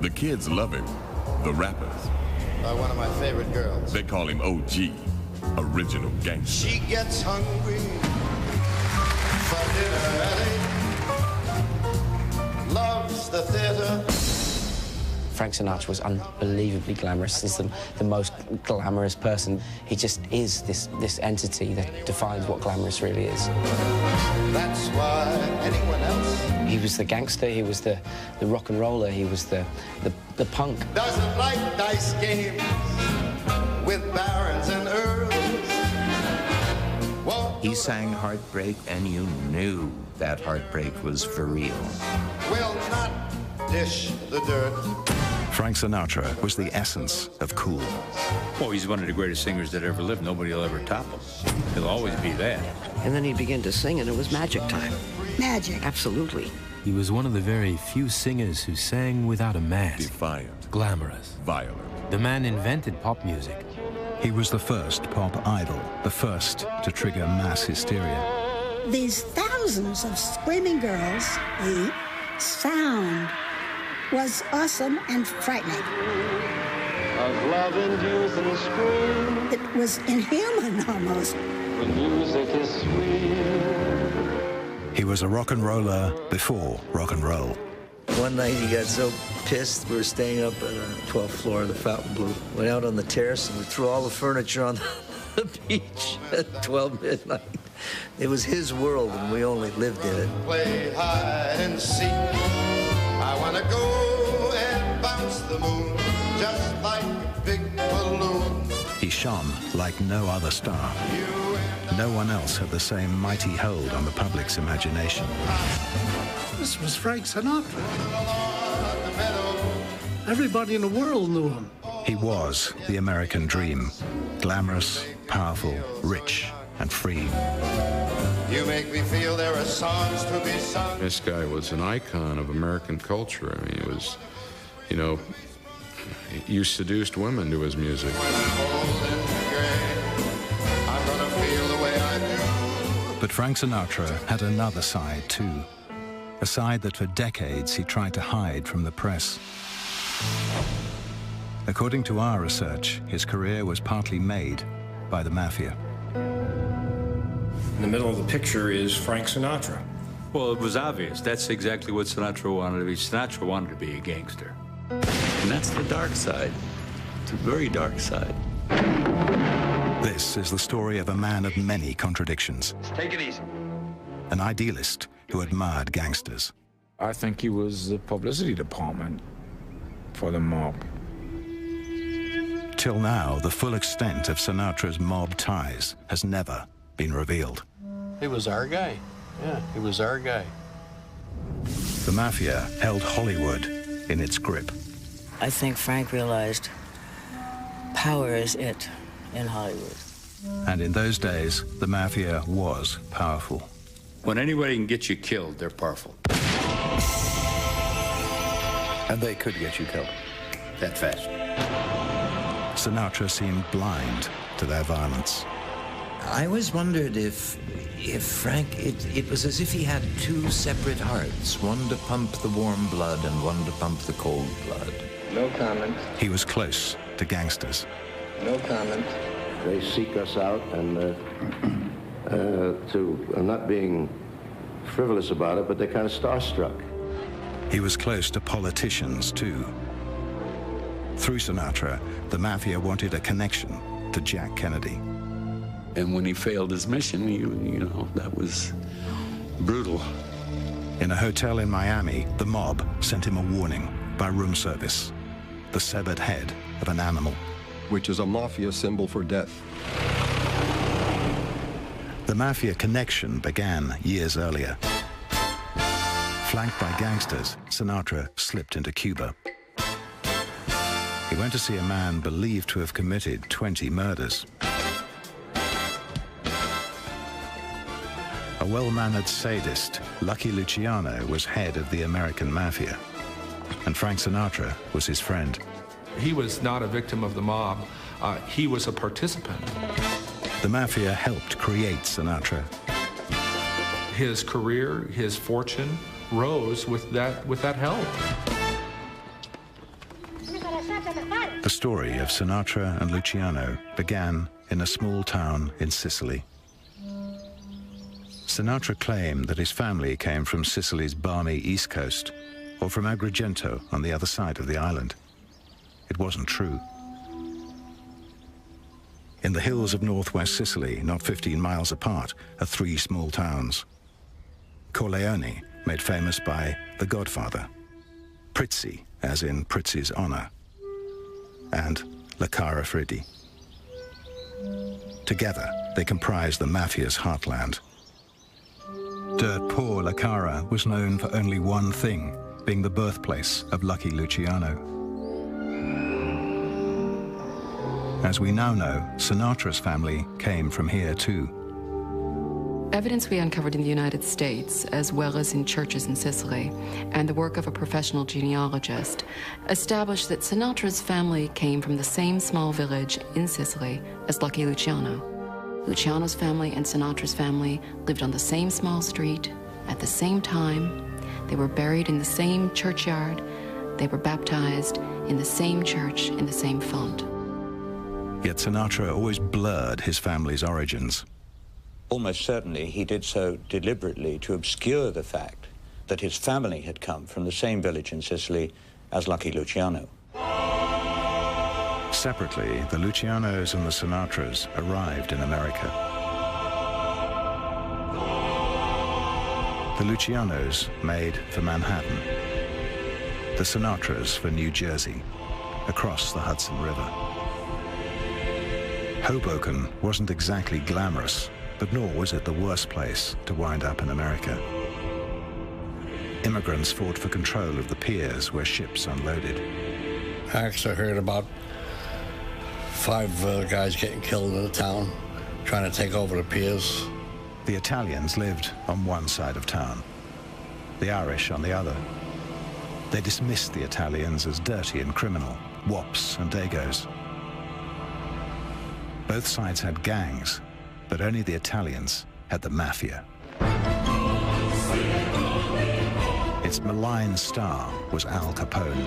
The kids love him. The rappers. One of my favorite girls. They call him OG, original gangster. She gets hungry for dinner, loves the theater. Frank Sinatra was unbelievably glamorous. He's the most glamorous person. He just is this entity that defines what glamorous really is. That's why anyone else... He was the gangster, he was the rock and roller, he was the punk. Doesn't like dice games with barons and earls. He sang Heartbreak, and you knew that heartbreak was for real. Will not dish the dirt. Frank Sinatra was the essence of cool. Well, he's one of the greatest singers that ever lived. Nobody will ever top him. He'll always be that. And then he'd begin to sing, and it was magic time. Magic. Absolutely. He was one of the very few singers who sang without a mask. Defiant. Glamorous. Violent. The man invented pop music. He was the first pop idol, the first to trigger mass hysteria. These thousands of screaming girls, the sound was awesome and frightening. Of love inducing scream. It was inhuman almost. The music is sweet. He was a rock and roller before rock and roll. One night he got so pissed, we were staying up on the 12th floor of the Fontainebleau. Went out on the terrace and we threw all the furniture on the beach at 12 midnight. It was his world and we only lived in it. Play hide and seek. I want to go and bounce the moon just like a big balloon. He shone like no other star. No one else had the same mighty hold on the public's imagination. This was Frank Sinatra. Everybody in the world knew him. He was the American dream. Glamorous, powerful, rich, and free. You make me feel there are songs to be sung. This guy was an icon of American culture. I mean, it was, you know, you seduced women to his music. But Frank Sinatra had another side, too. A side that for decades he tried to hide from the press. According to our research, his career was partly made by the Mafia. In the middle of the picture is Frank Sinatra. Well, it was obvious. That's exactly what Sinatra wanted to be. Sinatra wanted to be a gangster. And that's the dark side. It's a very dark side. This is the story of a man of many contradictions. Take it easy. An idealist who admired gangsters. I think he was the publicity department for the mob. Till now, the full extent of Sinatra's mob ties has never been revealed. He was our guy. Yeah, he was our guy. The Mafia held Hollywood in its grip. I think Frank realized power is it in Hollywood. And in those days, the Mafia was powerful. When anybody can get you killed, they're powerful. And they could get you killed. That fast. Sinatra seemed blind to their violence. I always wondered if Frank, it was as if he had two separate hearts, one to pump the warm blood and one to pump the cold blood. No comment. He was close to gangsters. No comment. They seek us out, and I'm not being frivolous about it, but they're kind of starstruck. He was close to politicians, too. Through Sinatra, the Mafia wanted a connection to Jack Kennedy. And when he failed his mission, you know, that was brutal. In a hotel in Miami, the mob sent him a warning by room service. The severed head of an animal. Which is a Mafia symbol for death. The Mafia connection began years earlier. Flanked by gangsters, Sinatra slipped into Cuba. He went to see a man believed to have committed 20 murders. A well-mannered sadist, Lucky Luciano, was head of the American Mafia, and Frank Sinatra was his friend. He was not a victim of the mob. He was a participant. The Mafia helped create Sinatra. His career, his fortune rose with that help. The story of Sinatra and Luciano began in a small town in Sicily. Sinatra claimed that his family came from Sicily's balmy east coast or from Agrigento on the other side of the island. It wasn't true. In the hills of northwest Sicily, not 15 miles apart, are three small towns. Corleone, made famous by The Godfather, Prizzi, as in Prizzi's honor, and La Cara Freddi. Together, they comprise the Mafia's heartland. Dirt poor La Cara was known for only one thing, being the birthplace of Lucky Luciano. As we now know, Sinatra's family came from here too. Evidence we uncovered in the United States, as well as in churches in Sicily, and the work of a professional genealogist, established that Sinatra's family came from the same small village in Sicily as Lucky Luciano. Luciano's family and Sinatra's family lived on the same small street at the same time. They were buried in the same churchyard. They were baptized in the same church in the same font. Yet Sinatra always blurred his family's origins. Almost certainly he did so deliberately to obscure the fact that his family had come from the same village in Sicily as Lucky Luciano. Separately, the Lucianos and the Sinatras arrived in America. The Lucianos made for Manhattan, the Sinatras for New Jersey, across the Hudson River. Hoboken wasn't exactly glamorous, but nor was it the worst place to wind up in America. Immigrants fought for control of the piers where ships unloaded. I actually heard about 5 guys getting killed in the town, trying to take over the piers. The Italians lived on one side of town, the Irish on the other. They dismissed the Italians as dirty and criminal, wops and dagos. Both sides had gangs, but only the Italians had the Mafia. Its malign star was Al Capone.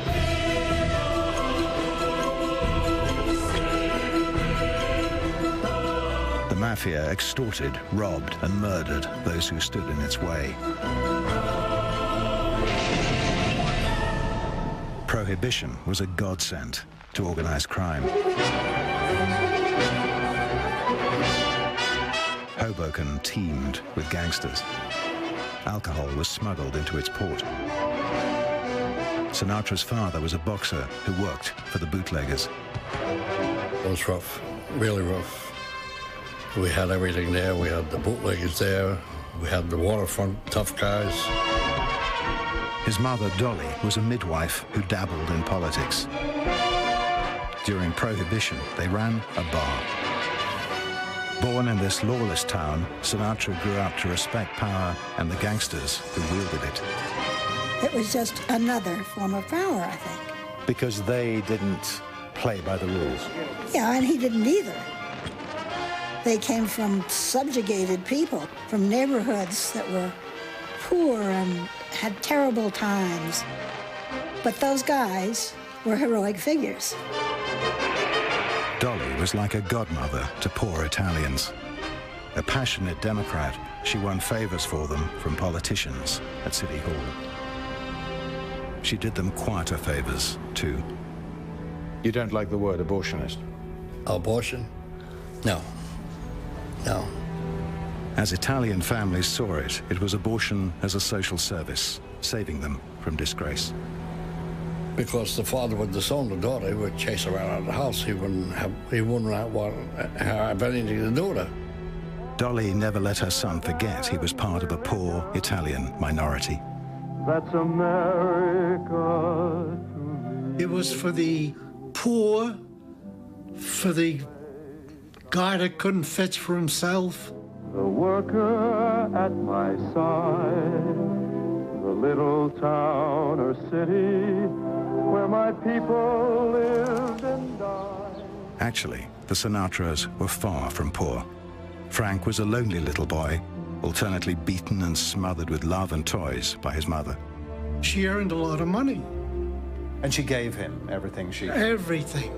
The Mafia extorted, robbed, and murdered those who stood in its way. Prohibition was a godsend to organized crime. Hoboken teemed with gangsters. Alcohol was smuggled into its port. Sinatra's father was a boxer who worked for the bootleggers. It was rough, really rough. We had everything there. We had the bootleggers there. We had the waterfront tough guys. His mother, Dolly, was a midwife who dabbled in politics. During Prohibition, they ran a bar. Born in this lawless town, Sinatra grew up to respect power and the gangsters who wielded it. It was just another form of power, I think. Because they didn't play by the rules. Yeah, and he didn't either. They came from subjugated people, from neighborhoods that were poor and had terrible times. But those guys were heroic figures. Dolly was like a godmother to poor Italians. A passionate Democrat, she won favors for them from politicians at City Hall. She did them quieter favors, too. You don't like the word abortionist? Abortion? No. No. As Italian families saw it, it was abortion as a social service, saving them from disgrace. Because the father would disown the daughter, he would chase her out of the house. He wouldn't have anything to do with her. Dolly never let her son forget he was part of a poor Italian minority. That's America. It was for the poor, for the guy that couldn't fetch for himself. The worker at my side, the little town or city where my people lived and died. Actually, the Sinatras were far from poor. Frank was a lonely little boy, alternately beaten and smothered with love and toys by his mother. She earned a lot of money. And she gave him everything she... Everything.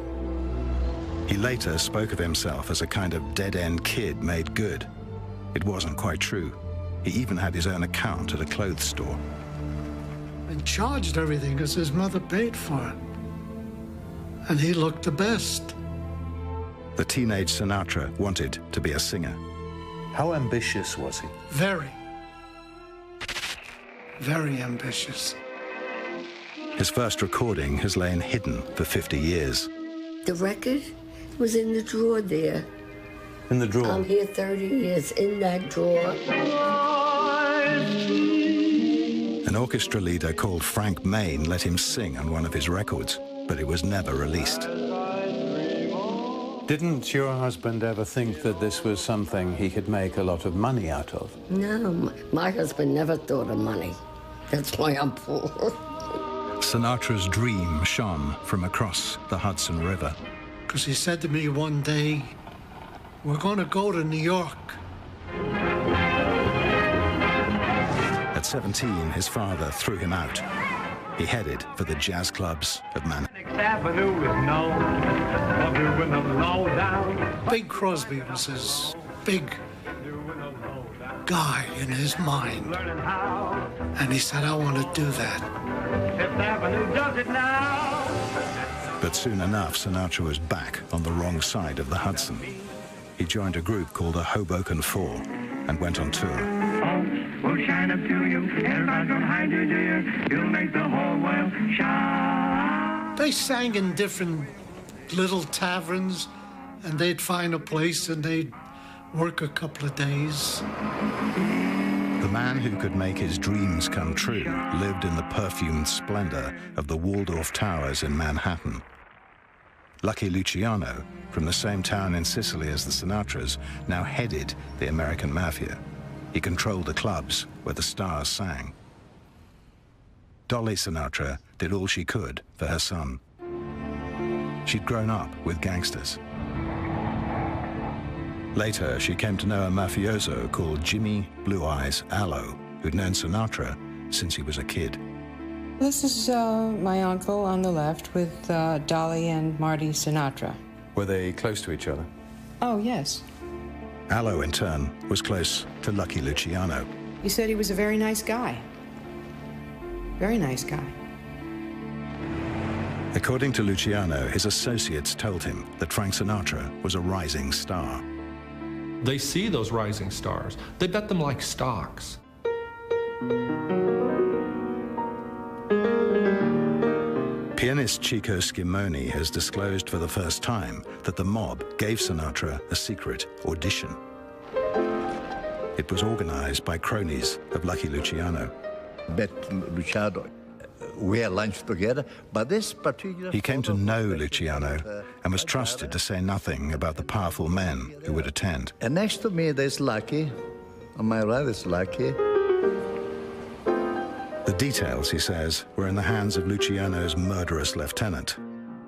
He later spoke of himself as a kind of dead-end kid made good. It wasn't quite true. He even had his own account at a clothes store. And charged everything because his mother paid for it. And he looked the best. The teenage Sinatra wanted to be a singer. How ambitious was he? Very. Very ambitious. His first recording has lain hidden for 50 years. The record was in the drawer there. In the drawer? I'm here 30 years, in that drawer. An orchestra leader called Frank Main let him sing on one of his records, but it was never released. Didn't your husband ever think that this was something he could make a lot of money out of? No, my husband never thought of money. That's why I'm poor. Sinatra's dream shone from across the Hudson River. Because he said to me one day, we're going to go to New York. At 17, his father threw him out. He headed for the jazz clubs of Manhattan. Avenue is known for doing them low down. Big Crosby was his big guy in his mind. And he said, I want to do that. Fifth Avenue does it now. But soon enough, Sinatra was back on the wrong side of the Hudson. He joined a group called the Hoboken Four and went on tour. We'll shine up to you. Everybody's gonna hide you, dear. You'll make the whole world shine. They sang in different little taverns, and they'd find a place and they'd work a couple of days. The man who could make his dreams come true lived in the perfumed splendor of the Waldorf Towers in Manhattan. Lucky Luciano, from the same town in Sicily as the Sinatras, now headed the American Mafia. He controlled the clubs where the stars sang. Dolly Sinatra did all she could for her son. She'd grown up with gangsters. Later, she came to know a mafioso called Jimmy Blue Eyes Allo, who'd known Sinatra since he was a kid. This is my uncle on the left with Dolly and Marty Sinatra. Were they close to each other? Oh, yes. Allo, in turn, was close to Lucky Luciano. He said he was a very nice guy. Very nice guy. According to Luciano, his associates told him that Frank Sinatra was a rising star. They see those rising stars. They bet them like stocks. Pianist Chico Scimone has disclosed for the first time that the mob gave Sinatra a secret audition. It was organized by cronies of Lucky Luciano. Bet Luciano, we had lunch together, but this particular... He came to know Luciano and was trusted to say nothing about the powerful men who would attend. And next to me, there's Lucky. On my right is Lucky. The details, he says, were in the hands of Luciano's murderous lieutenant,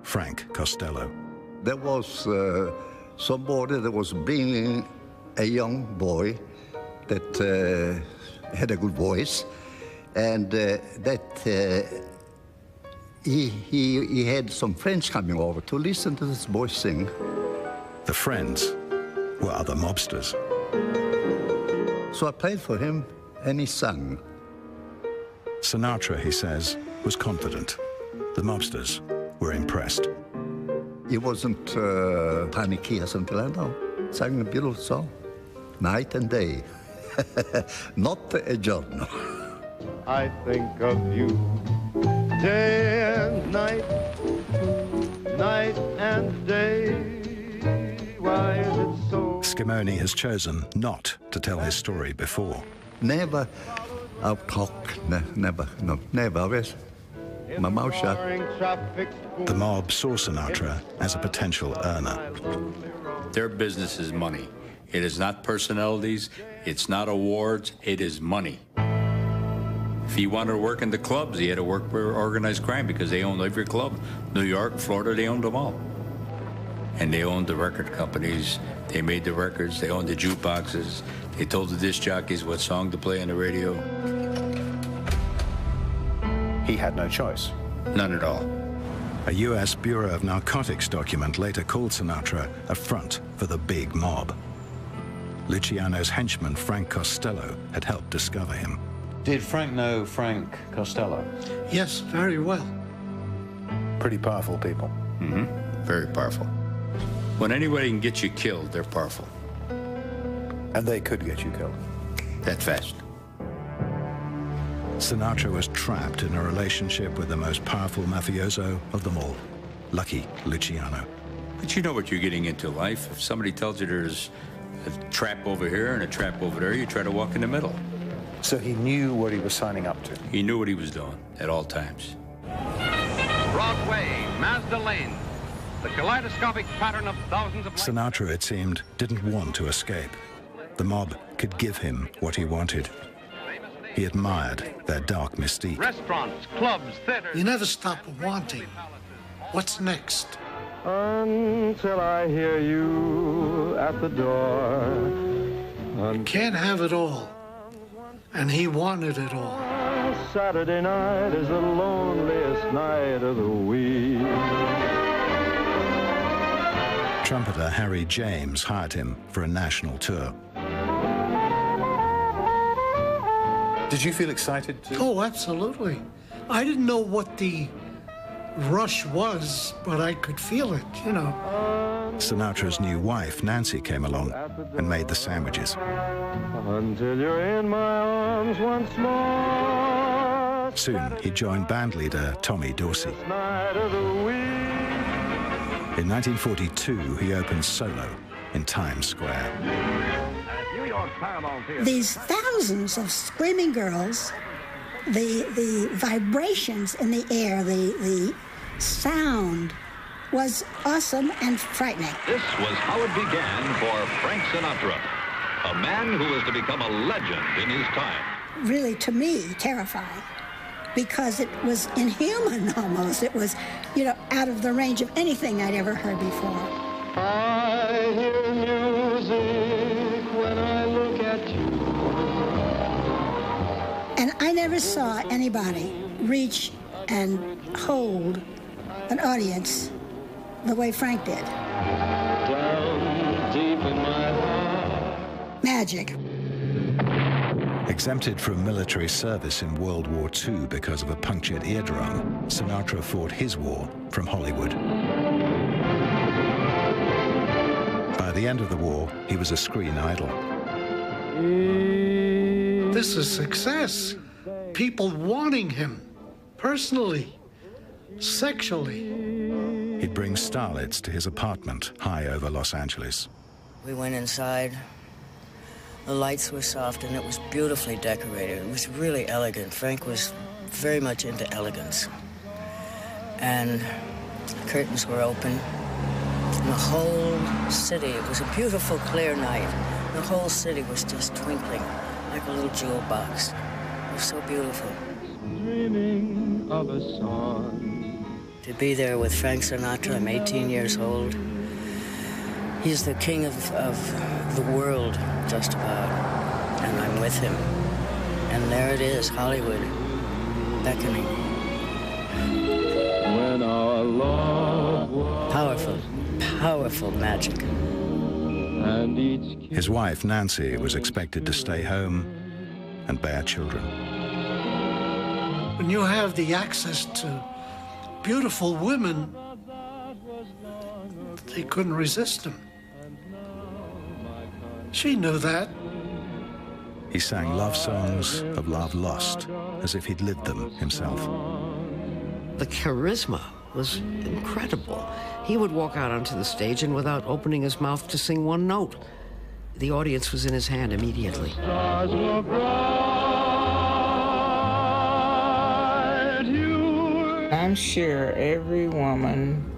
Frank Costello. There was somebody that was bringing a young boy that had a good voice, and he had some friends coming over to listen to this boy sing. The friends were other mobsters. So I played for him, and he sang. Sinatra, he says, was confident. The mobsters were impressed. He wasn't panicky or something like that. No. Sang a beautiful song, night and day. Not a giorno. I think of you day and night, night and day. Why is it so? Scimone has chosen not to tell his story before. Never out talk, never, no, never, always. My mouth shut. The mob saw Sinatra as a potential earner. Their business is money. It is not personalities, it's not awards, it is money. If he wanted to work in the clubs, he had to work for organized crime because they owned every club. New York, Florida, they owned them all. And they owned the record companies, they made the records, they owned the jukeboxes, they told the disc jockeys what song to play on the radio. He had no choice. None at all. A U.S. Bureau of Narcotics document later called Sinatra a front for the big mob. Luciano's henchman, Frank Costello, had helped discover him. Did Frank know Frank Costello? Yes, very well. Pretty powerful people. Mm-hmm. Very powerful. When anybody can get you killed, they're powerful. And they could get you killed. That fast. Sinatra was trapped in a relationship with the most powerful mafioso of them all, Lucky Luciano. But you know what you're getting into life. If somebody tells you there's a trap over here and a trap over there, you try to walk in the middle. So he knew what he was signing up to. He knew what he was doing at all times. Broadway, Mazda Lane, the kaleidoscopic pattern of thousands of... Sinatra, it seemed, didn't want to escape. The mob could give him what he wanted. He admired their dark mystique. Restaurants, clubs, theaters... You never stop wanting. What's next? Until I hear you at the door. Can't have it all. And he wanted it all. Saturday night is the loneliest night of the week. Trumpeter Harry James hired him for a national tour. Did you feel excited to... Oh, absolutely. I didn't know what the rush was, but I could feel it, you know. Sinatra's new wife, Nancy, came along and made the sandwiches. Until you're in my arms once more. Soon, he joined bandleader Tommy Dorsey. In 1942, he opened solo in Times Square. These thousands of screaming girls, the vibrations in the air, the sound was awesome and frightening. This was how it began for Frank Sinatra, a man who was to become a legend in his time. Really, to me, terrifying, because it was inhuman almost. It was, you know, out of the range of anything I'd ever heard before. I hear music when I look at you. And I never saw anybody reach and hold an audience the way Frank did. Down deep in my heart. Magic. Exempted from military service in World War II because of a punctured eardrum, Sinatra fought his war from Hollywood. By the end of the war, he was a screen idol. This is success. People wanting him, personally, sexually. He'd bring starlets to his apartment high over Los Angeles. We went inside. The lights were soft and it was beautifully decorated. It was really elegant. Frank was very much into elegance. And the curtains were open. And the whole city, it was a beautiful, clear night. The whole city was just twinkling like a little jewel box. It was so beautiful. Dreaming of a song. To be there with Frank Sinatra, I'm 18 years old. He's the king of the world, just about. And I'm with him. And there it is, Hollywood, beckoning. When our love was powerful, powerful magic. And each his wife, Nancy, was expected to stay home and bear children. When you have the access to beautiful women, they couldn't resist him. She knew that. He sang love songs of love lost, as if he'd lived them himself. The charisma was incredible. He would walk out onto the stage and without opening his mouth to sing one note, the audience was in his hand immediately. I'm sure every woman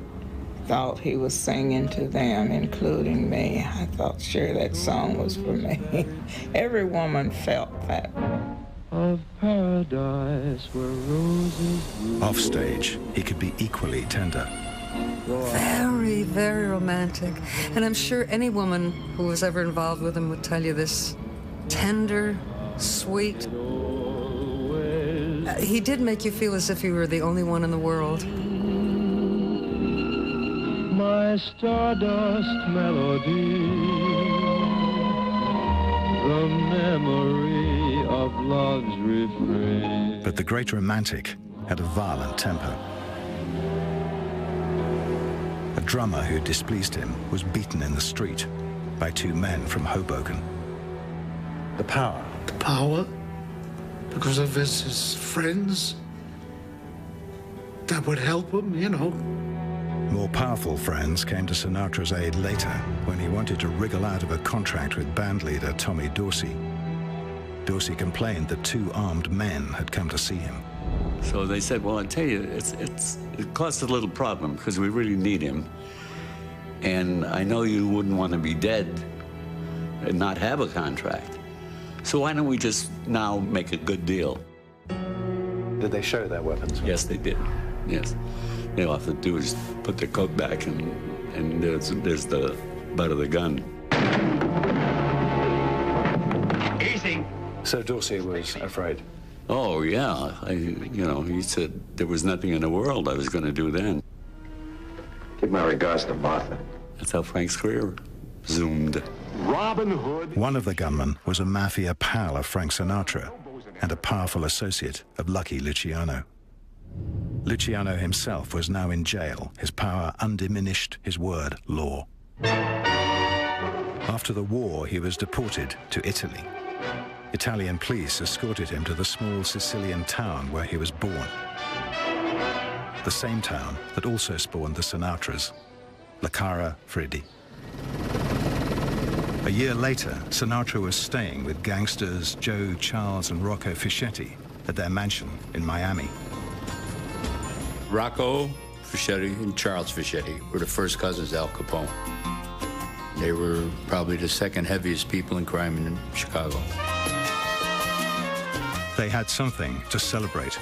thought he was singing to them, including me. I thought sure that song was for me. Every woman felt that. of paradise where roses bloom. Offstage, he could be equally tender. Very, very romantic. And I'm sure any woman who was ever involved with him would tell you this. Tender, sweet. He did make you feel as if you were the only one in the world. my stardust melody, the memory of love's refrain. But the great romantic had a violent temper. A drummer who displeased him was beaten in the street by two men from Hoboken. The power. The power, because of his friends that would help him, you know. More powerful friends came to Sinatra's aid later when he wanted to wriggle out of a contract with bandleader Tommy Dorsey. Dorsey complained that two armed men had come to see him. So they said, well, I tell you, it caused a little problem because we really need him. And I know you wouldn't want to be dead and not have a contract. So why don't we just now make a good deal? Did they show their weapons? Yes, they did. Yes. All I have to do is put their coat back and there's the butt of the gun. Easy. So Dorsey was afraid? Oh, yeah. He said there was nothing in the world I was going to do then. Give my regards to Martha. That's how Frank's career zoomed. Robin Hood. One of the gunmen was a Mafia pal of Frank Sinatra and a powerful associate of Lucky Luciano. Luciano himself was now in jail, his power undiminished, his word law. After the war, he was deported to Italy. Italian police escorted him to the small Sicilian town where he was born. The same town that also spawned the Sinatras, La Cara Freddi. A year later, Sinatra was staying with gangsters Joe, Charles, and Rocco Fischetti at their mansion in Miami. Rocco Fischetti and Charles Fischetti were the first cousins to Al Capone. They were probably the second heaviest people in crime in Chicago. They had something to celebrate.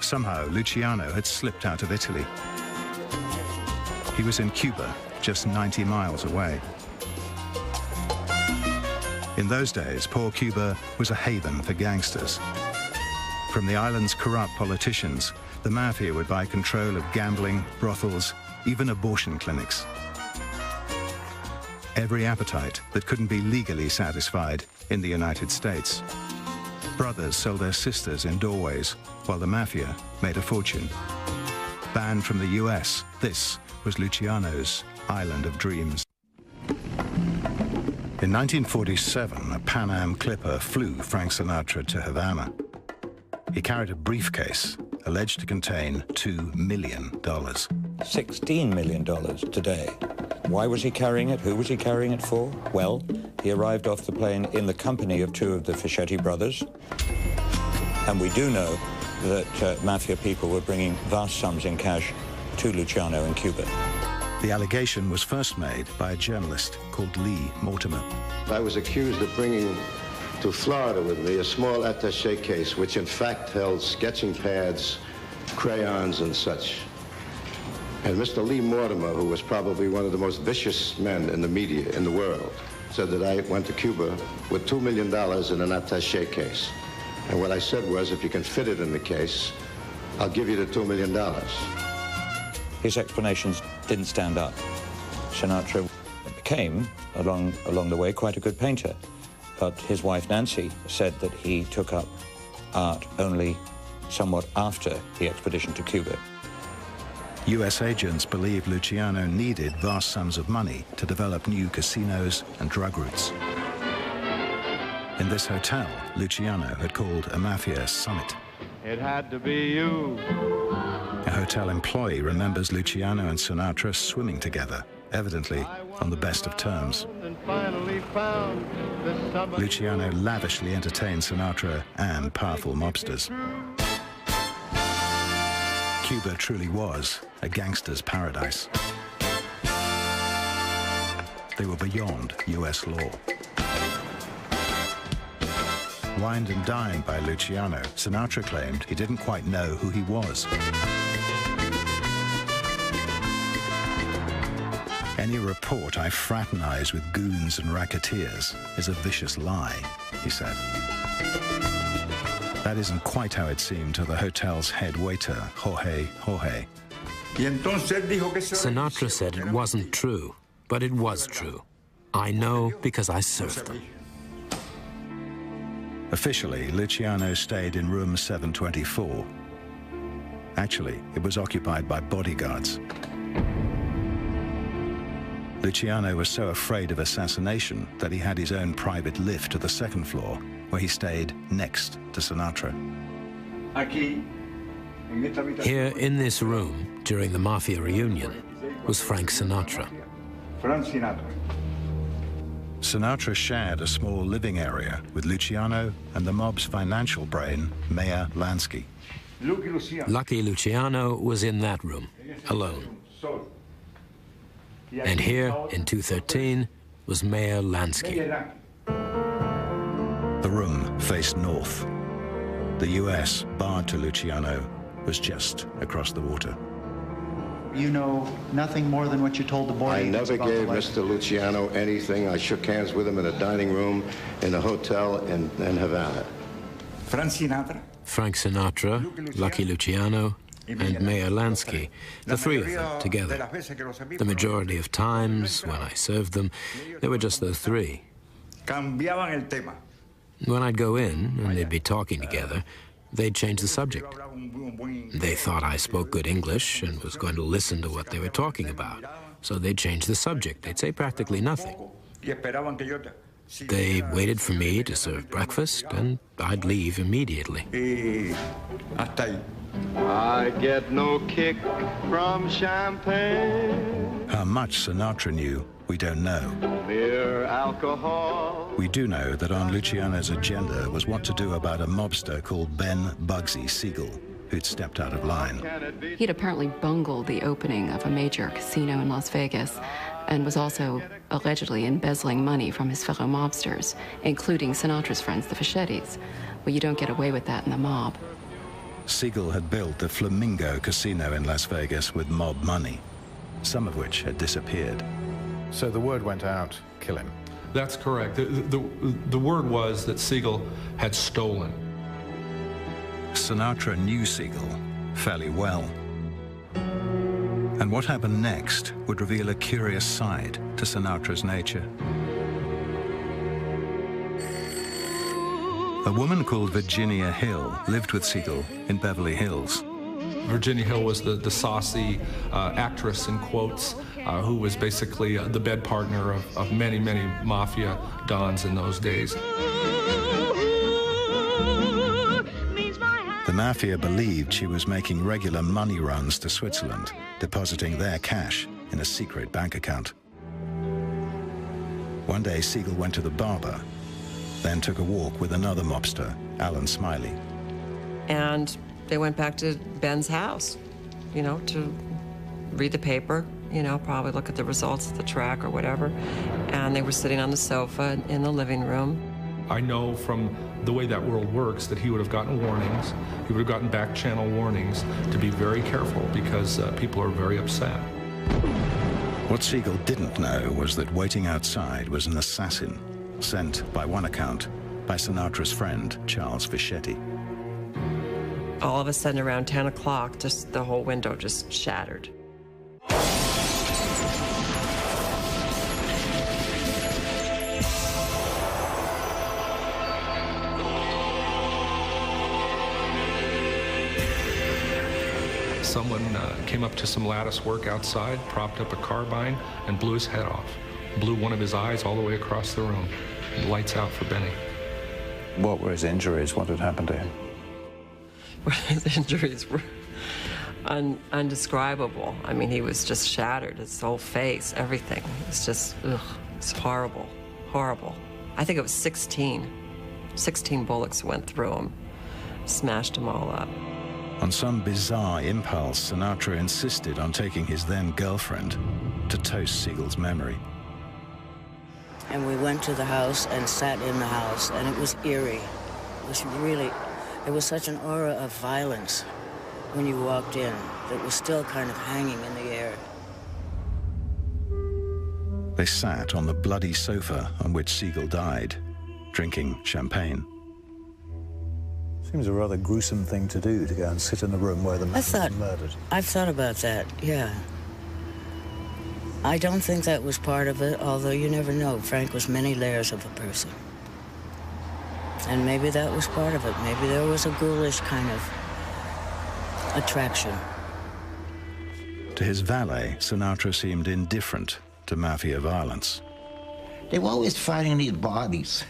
Somehow, Luciano had slipped out of Italy. He was in Cuba, just 90 miles away. In those days, poor Cuba was a haven for gangsters. From the island's corrupt politicians, the Mafia would buy control of gambling, brothels, even abortion clinics. Every appetite that couldn't be legally satisfied in the United States. Brothers sold their sisters in doorways, while the Mafia made a fortune. Banned from the US, this was Luciano's island of dreams. In 1947, a Pan Am clipper flew Frank Sinatra to Havana. He carried a briefcase alleged to contain $2 million. $16 million today. Why was he carrying it? Who was he carrying it for? Well, he arrived off the plane in the company of two of the Fischetti brothers. And we do know that Mafia people were bringing vast sums in cash to Luciano in Cuba. The allegation was first made by a journalist called Lee Mortimer. I was accused of bringing to Florida with me a small attaché case, which in fact held sketching pads, crayons, and such. And Mr. Lee Mortimer, who was probably one of the most vicious men in the media in the world, said that I went to Cuba with $2 million in an attaché case. And what I said was, if you can fit it in the case, I'll give you the $2 million. His explanations didn't stand up. Sinatra became, along the way, quite a good painter. But his wife, Nancy, said that he took up art only somewhat after the expedition to Cuba. US agents believed Luciano needed vast sums of money to develop new casinos and drug routes. In this hotel, Luciano had called a Mafia summit. It had to be you. A hotel employee remembers Luciano and Sinatra swimming together, evidently on the best of terms. Luciano lavishly entertained Sinatra and powerful mobsters. Cuba truly was a gangster's paradise. They were beyond US law. Wined and dined by Luciano, Sinatra claimed he didn't quite know who he was. Any report I fraternize with goons and racketeers is a vicious lie, he said. That isn't quite how it seemed to the hotel's head waiter, Jorge. Sinatra said it wasn't true, but it was true. I know because I served them. Officially, Luciano stayed in room 724. Actually, it was occupied by bodyguards. Luciano was so afraid of assassination that he had his own private lift to the second floor, where he stayed next to Sinatra. Here in this room, during the Mafia reunion, was Frank Sinatra. Sinatra shared a small living area with Luciano and the mob's financial brain, Meyer Lansky. Lucky Luciano was in that room, alone. And here, in 213, was Meyer Lansky. The room faced north. The U.S., barred to Luciano, was just across the water. You know nothing more than what you told the boy. I never gave Mr. Luciano anything. I shook hands with him in a dining room in a hotel in Havana. Frank Sinatra, Lucky Luciano, and Meyer Lansky, the three of them together. The majority of times, when I served them, there were just those three. When I'd go in, and they'd be talking together, they'd change the subject. They thought I spoke good English and was going to listen to what they were talking about, so they'd change the subject. They'd say practically nothing. They waited for me to serve breakfast, and I'd leave immediately. I get no kick from champagne. How much Sinatra knew, we don't know. Mere alcohol. We do know that on Luciano's agenda was what to do about a mobster called Ben Bugsy Siegel, who'd stepped out of line. He'd apparently bungled the opening of a major casino in Las Vegas and was also allegedly embezzling money from his fellow mobsters, including Sinatra's friends, the Fichettis. Well, you don't get away with that in the mob. Siegel had built the Flamingo Casino in Las Vegas with mob money, some of which had disappeared. So the word went out, kill him. That's correct. The word was that Siegel had stolen. Sinatra knew Siegel fairly well. And what happened next would reveal a curious side to Sinatra's nature. A woman called Virginia Hill lived with Siegel in Beverly Hills. Virginia Hill was the saucy actress, in quotes, who was basically the bed partner of many, many mafia dons in those days. The mafia believed she was making regular money runs to Switzerland, depositing their cash in a secret bank account. One day, Siegel went to the barber, then took a walk with another mobster, Alan Smiley. And they went back to Ben's house, you know, to read the paper, you know, probably look at the results of the track or whatever. And they were sitting on the sofa in the living room. I know from the way that world works that he would have gotten warnings, he would have gotten back channel warnings to be very careful because people are very upset. What Siegel didn't know was that waiting outside was an assassin, sent, by one account, by Sinatra's friend, Charles Fischetti. All of a sudden, around 10 o'clock, just the whole window just shattered. Someone came up to some lattice work outside, propped up a carbine, and blew his head off. Blew one of his eyes all the way across the room. Lights out for Benny. What were his injuries? What had happened to him? His injuries were undescribable. I mean, he was just shattered. His whole face, everything. It was just, ugh, it's horrible, horrible. I think it was 16. 16 bullets went through him, smashed them all up. On some bizarre impulse, Sinatra insisted on taking his then-girlfriend to toast Siegel's memory. And we went to the house and sat in the house, and it was eerie. It was really, there was such an aura of violence when you walked in that was still kind of hanging in the air. They sat on the bloody sofa on which Siegel died, drinking champagne. Seems a rather gruesome thing to do, to go and sit in a room where the man was murdered. I've thought about that, yeah. I don't think that was part of it, although you never know. Frank was many layers of a person. And maybe that was part of it. Maybe there was a ghoulish kind of attraction. To his valet, Sinatra seemed indifferent to mafia violence. They were always finding these bodies.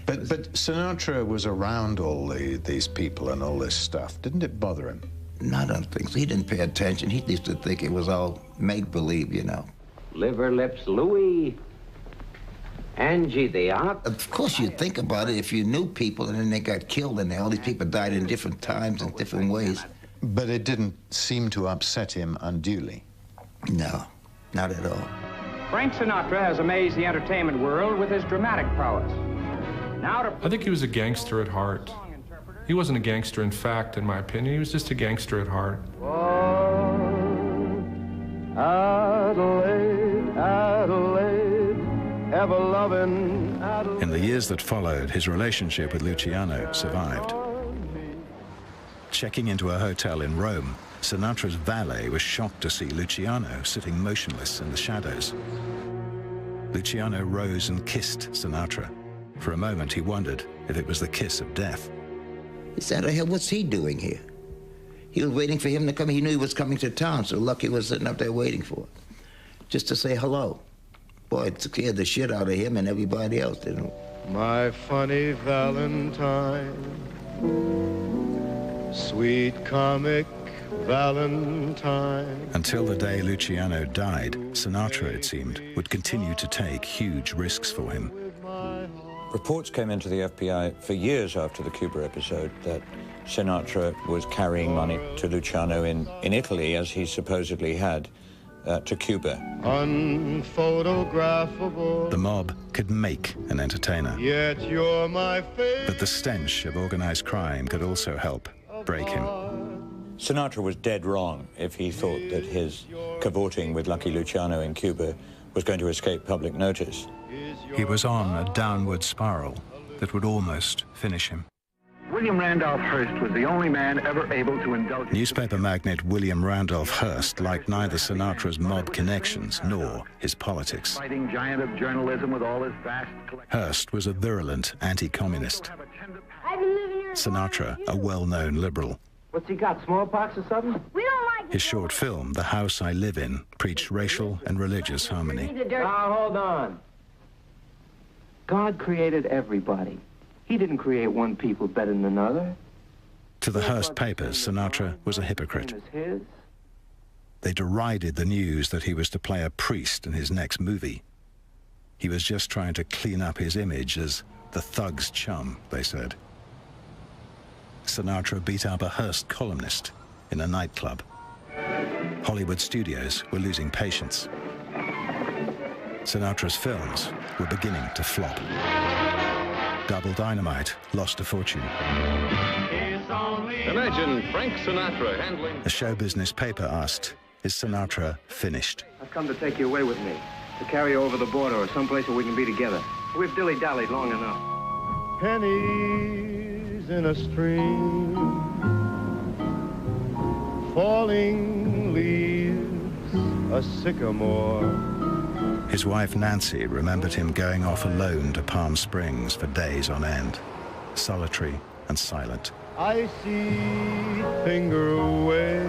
But Sinatra was around all these people and all this stuff. Didn't it bother him? No, I don't think so. He didn't pay attention. He used to think it was all make-believe, you know. Liver Lips Louie. Angie the Ox. Of course, you'd think about it if you knew people and then they got killed and all these people died in different times and different ways. But it didn't seem to upset him unduly. No, not at all. Frank Sinatra has amazed the entertainment world with his dramatic prowess. I think he was a gangster at heart. He wasn't a gangster in fact, in my opinion. He was just a gangster at heart. Adelaide, Adelaide, ever-loving Adelaide. In the years that followed, his relationship with Luciano survived. Checking into a hotel in Rome, Sinatra's valet was shocked to see Luciano sitting motionless in the shadows. Luciano rose and kissed Sinatra. For a moment, he wondered if it was the kiss of death. He said, what's he doing here? He was waiting for him to come. He knew he was coming to town, so Lucky was sitting up there waiting for him, just to say hello. Boy, it scared the shit out of him and everybody else, didn't it? My funny Valentine, sweet comic Valentine. Until the day Luciano died, Sinatra, it seemed, would continue to take huge risks for him. Reports came into the FBI for years after the Cuba episode that Sinatra was carrying money to Luciano in Italy, as he supposedly had, to Cuba. Unphotographable. The mob could make an entertainer. Yet you're my favorite. But the stench of organized crime could also help break him. Sinatra was dead wrong if he thought that his cavorting with Lucky Luciano in Cuba was going to escape public notice. He was on a downward spiral that would almost finish him. William Randolph Hearst was the only man ever able to indulge... Newspaper magnate William Randolph Hearst liked neither Sinatra's mob connections nor his politics. ...fighting giant of journalism with all his vast... Hearst was a virulent anti-communist. Sinatra, a well-known liberal. What's he got, smallpox or something? We don't like... His short film, The House I Live In, preached racial and religious harmony. Now, hold on. God created everybody. He didn't create one people better than another. To the Hearst papers, Sinatra was a hypocrite. They derided the news that he was to play a priest in his next movie. He was just trying to clean up his image as the thug's chum, they said. Sinatra beat up a Hearst columnist in a nightclub. Hollywood studios were losing patience. Sinatra's films were beginning to flop. Double Dynamite lost a fortune. Imagine Frank Sinatra handling... A show business paper asked, is Sinatra finished? I've come to take you away with me, to carry you over the border or someplace where we can be together. We've dilly-dallied long enough. Pennies in a stream, falling leaves, a sycamore. His wife Nancy remembered him going off alone to Palm Springs for days on end, solitary and silent. I see finger away.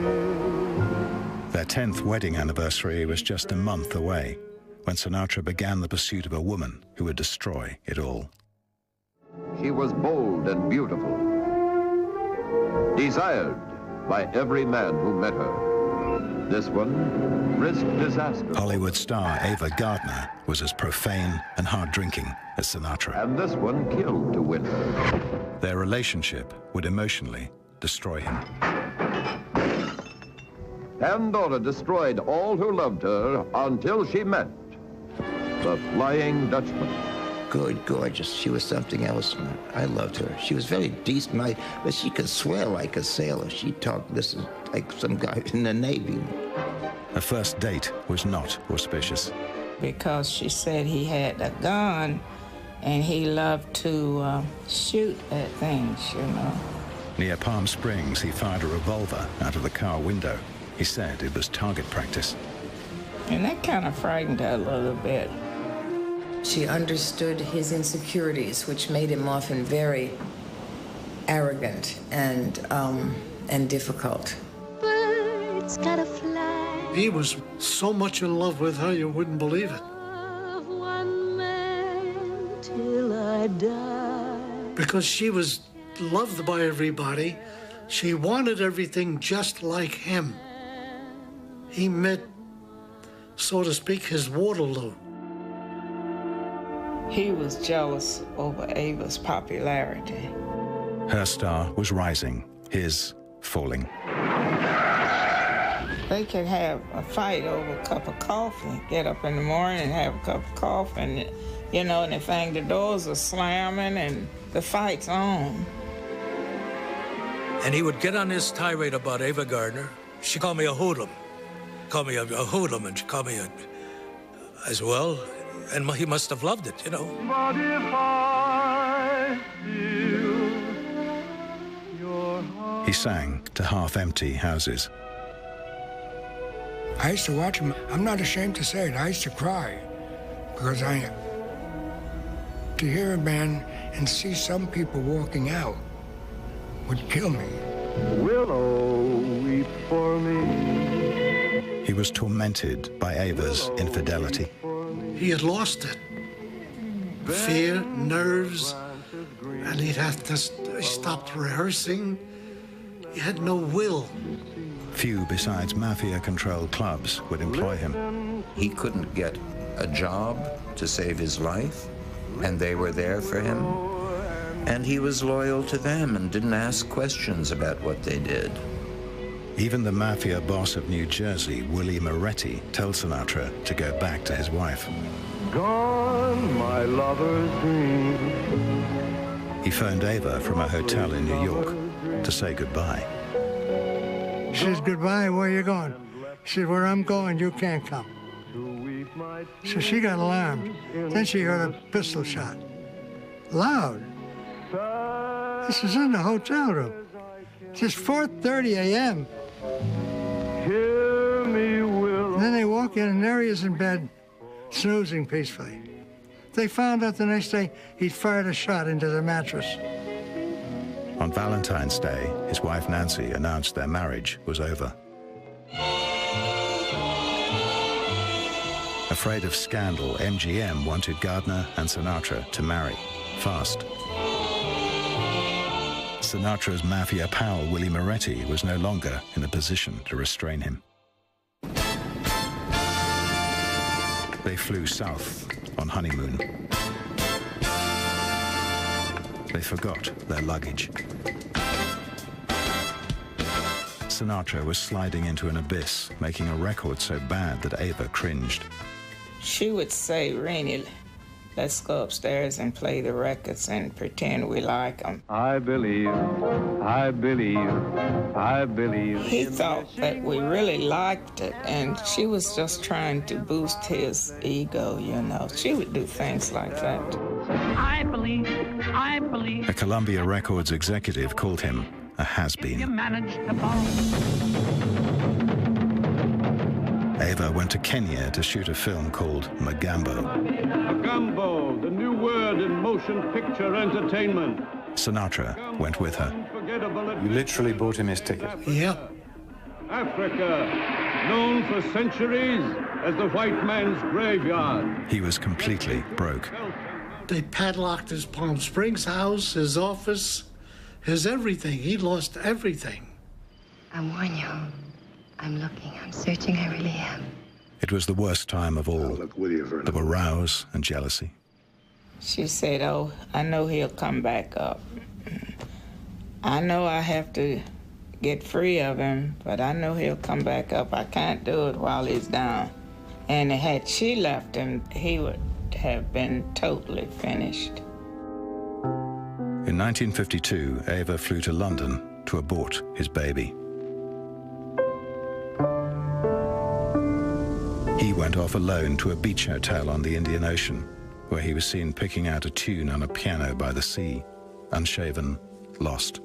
Their 10th wedding anniversary was just a month away when Sinatra began the pursuit of a woman who would destroy it all. She was bold and beautiful, desired by every man who met her. This one risked disaster. Hollywood star Ava Gardner was as profane and hard-drinking as Sinatra. And this one killed to win her. Their relationship would emotionally destroy him. Pandora destroyed all who loved her until she met the Flying Dutchman. Good, gorgeous. She was something else, man. I loved her. She was very decent, but she could swear like a sailor. She talked like some guy in the Navy. A first date was not auspicious. Because she said he had a gun, And he loved to shoot at things, you know. Near Palm Springs, he fired a revolver out of the car window. He said it was target practice. And that kind of frightened her a little bit. She understood his insecurities, which made him often very arrogant and difficult. Birds gotta fly. He was so much in love with her, you wouldn't believe it. One man till I die. Because she was loved by everybody. She wanted everything just like him. He met, so to speak, his Waterloo. He was jealous over Ava's popularity. Her star was rising, his falling. They could have a fight over a cup of coffee, get up in the morning and have a cup of coffee, and, you know, and they think the doors are slamming and the fight's on. And he would get on his tirade about Ava Gardner. She called me a hoodlum. Called me a hoodlum, and she called me as well. And he must have loved it, you know. But if I feel your heart... He sang to half-empty houses. I used to watch him. I'm not ashamed to say it. I used to cry because to hear a man and see some people walking out would kill me. Willow, weep for me. He was tormented by Ava's infidelity. He had lost it. Fear, nerves, and he'd have to stop rehearsing. He had no will. Few besides Mafia-controlled clubs would employ him. He couldn't get a job to save his life, and they were there for him. And he was loyal to them and didn't ask questions about what they did. Even the Mafia boss of New Jersey, Willie Moretti, told Sinatra to go back to his wife. Gone, my lover's dream. He phoned Ava from a hotel in New York to say goodbye. She says, goodbye, where are you going? She said, where I'm going, you can't come. So she got alarmed. Then she heard a pistol shot. Loud. This is in the hotel room. It's 4:30 a.m. Hear me, Willow. And then they walk in, and there he is in bed, snoozing peacefully. They found out the next day he'd fired a shot into the mattress. On Valentine's Day, his wife Nancy announced their marriage was over. Afraid of scandal, MGM wanted Gardner and Sinatra to marry, fast. Sinatra's Mafia pal, Willie Moretti, was no longer in a position to restrain him. They flew south on honeymoon. They forgot their luggage. Sinatra was sliding into an abyss, making a record so bad that Ava cringed. She would say, Rainey, let's go upstairs and play the records and pretend we like them. I believe, I believe, I believe. He thought that we really liked it, and she was just trying to boost his ego, you know. She would do things like that. I believe, I believe. A Columbia Records executive called him a has-been. You managed the ball. Ava went to Kenya to shoot a film called Magambo. Magambo, the new word in motion picture entertainment. Sinatra went with her. You literally bought him his ticket? Yep. Africa, known for centuries as the white man's graveyard. He was completely broke. They padlocked his Palm Springs house, his office, his everything. He lost everything. I warn you. I'm looking, I'm searching, I really am. It was the worst time of all. There were rows and jealousy. She said, oh, I know he'll come back up. I know I have to get free of him, but I know he'll come back up. I can't do it while he's down. And had she left him, he would have been totally finished. In 1952, Ava flew to London to abort his baby. He went off alone to a beach hotel on the Indian Ocean. where he was seen picking out a tune on a piano by the sea, unshaven, lost.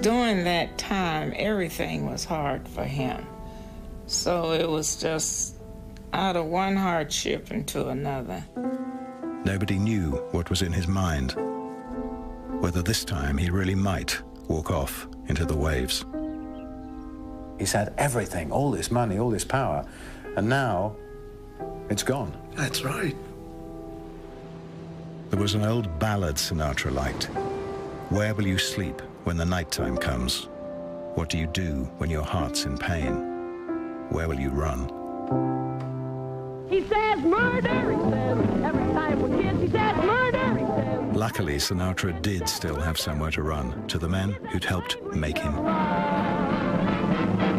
During that time, everything was hard for him. So it was just out of one hardship into another. Nobody knew what was in his mind, whether this time he really might walk off into the waves. He's had everything, all this money, all this power, and now it's gone. That's right. There was an old ballad Sinatra liked. Where will you sleep when the nighttime comes? What do you do when your heart's in pain? Where will you run? He says murder, he says. Every time we're kids, he says murder, he says. Luckily, Sinatra did still have somewhere to run, to the men who'd helped make him.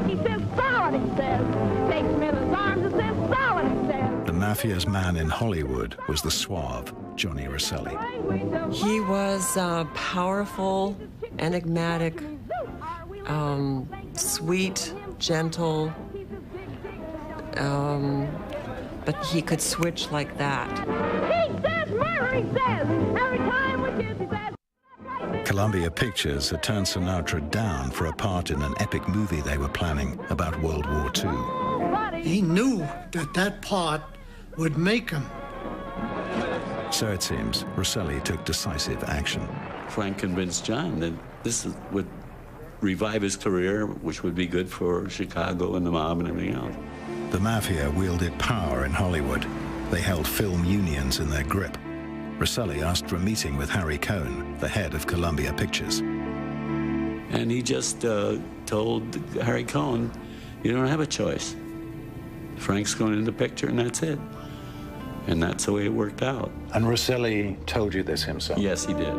He says solid, he says. Takes him in his arms and says solid, he says. The Mafia's man in Hollywood was the suave Johnny Rosselli. He was powerful, enigmatic, sweet, gentle, but he could switch like that. He says murder, he says. Every time we're kids, he says. Columbia Pictures had turned Sinatra down for a part in an epic movie they were planning about World War II. He knew that that part would make him. So it seems, Rosselli took decisive action. Frank convinced John that this would revive his career, which would be good for Chicago and the mob and everything else. The Mafia wielded power in Hollywood. They held film unions in their grip. Rosselli asked for a meeting with Harry Cohn, the head of Columbia Pictures. And he just told Harry Cohn, you don't have a choice. Frank's going in the picture, and that's it. And that's the way it worked out. And Rosselli told you this himself? Yes, he did.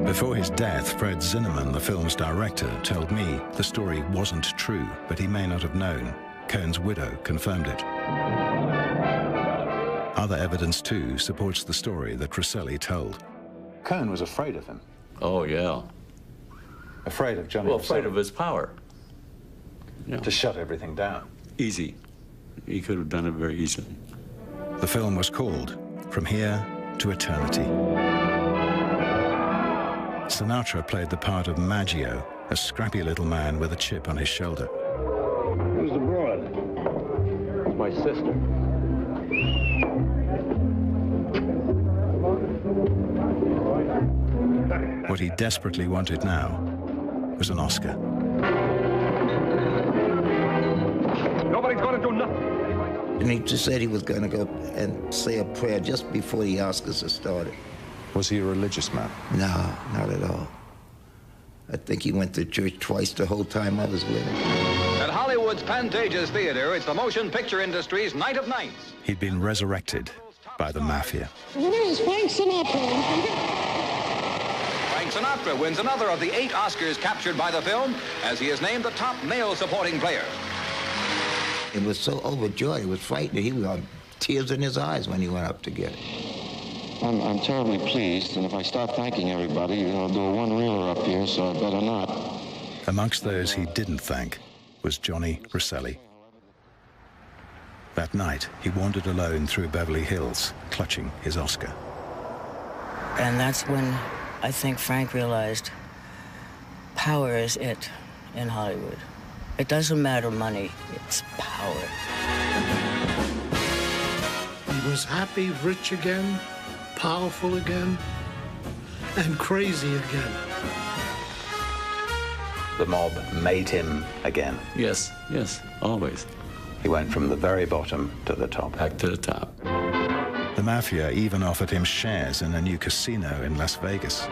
Before his death, Fred Zinnemann, the film's director, told me the story wasn't true, but he may not have known. Cohn's widow confirmed it. Other evidence, too, supports the story that Rosselli told. Cohn was afraid of him. Oh, yeah. Afraid of Johnny Well, Rosselli. afraid of his power. Yeah. To shut everything down. Easy. He could have done it very easily. The film was called From Here to Eternity. Sinatra played the part of Maggio, a scrappy little man with a chip on his shoulder. Who's the broad? It's my sister. What he desperately wanted now was an Oscar. Nobody's going to do nothing. And he just said he was going to go and say a prayer just before the Oscars had started. Was he a religious man? No, not at all. I think he went to church twice the whole time I was with him. At Hollywood's Pantages Theater, it's the motion picture industry's Night of Nights. He'd been resurrected by the Mafia. Here is Frank Sinatra. Frank Sinatra wins another of the 8 Oscars captured by the film, as he is named the top male supporting player. He was so overjoyed, he was frightened. He was tears in his eyes when he went up to get it. I'm terribly pleased, and if I start thanking everybody, I'll do a one-reeler up here, so I better not. Amongst those he didn't thank was Johnny Rosselli. That night, he wandered alone through Beverly Hills, clutching his Oscar. And that's when I think Frank realized power is it in Hollywood. It doesn't matter money, it's power. He was happy, rich again, powerful again, and crazy again. The mob made him again. Yes, yes, always. He went from the very bottom to the top. Back to the top. The Mafia even offered him shares in a new casino in Las Vegas.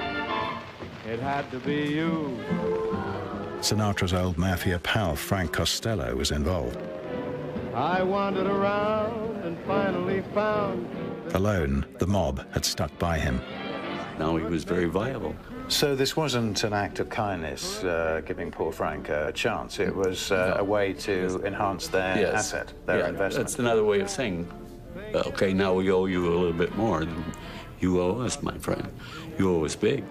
It had to be you. Sinatra's old Mafia pal, Frank Costello, was involved. I wandered around and finally found... Alone, the mob had stuck by him. Now he was very viable. So this wasn't an act of kindness, giving poor Frank a chance. It was a way to enhance their asset, their investment. That's another way of saying, okay, now we owe you a little bit more than you owe us, my friend. You owe us big.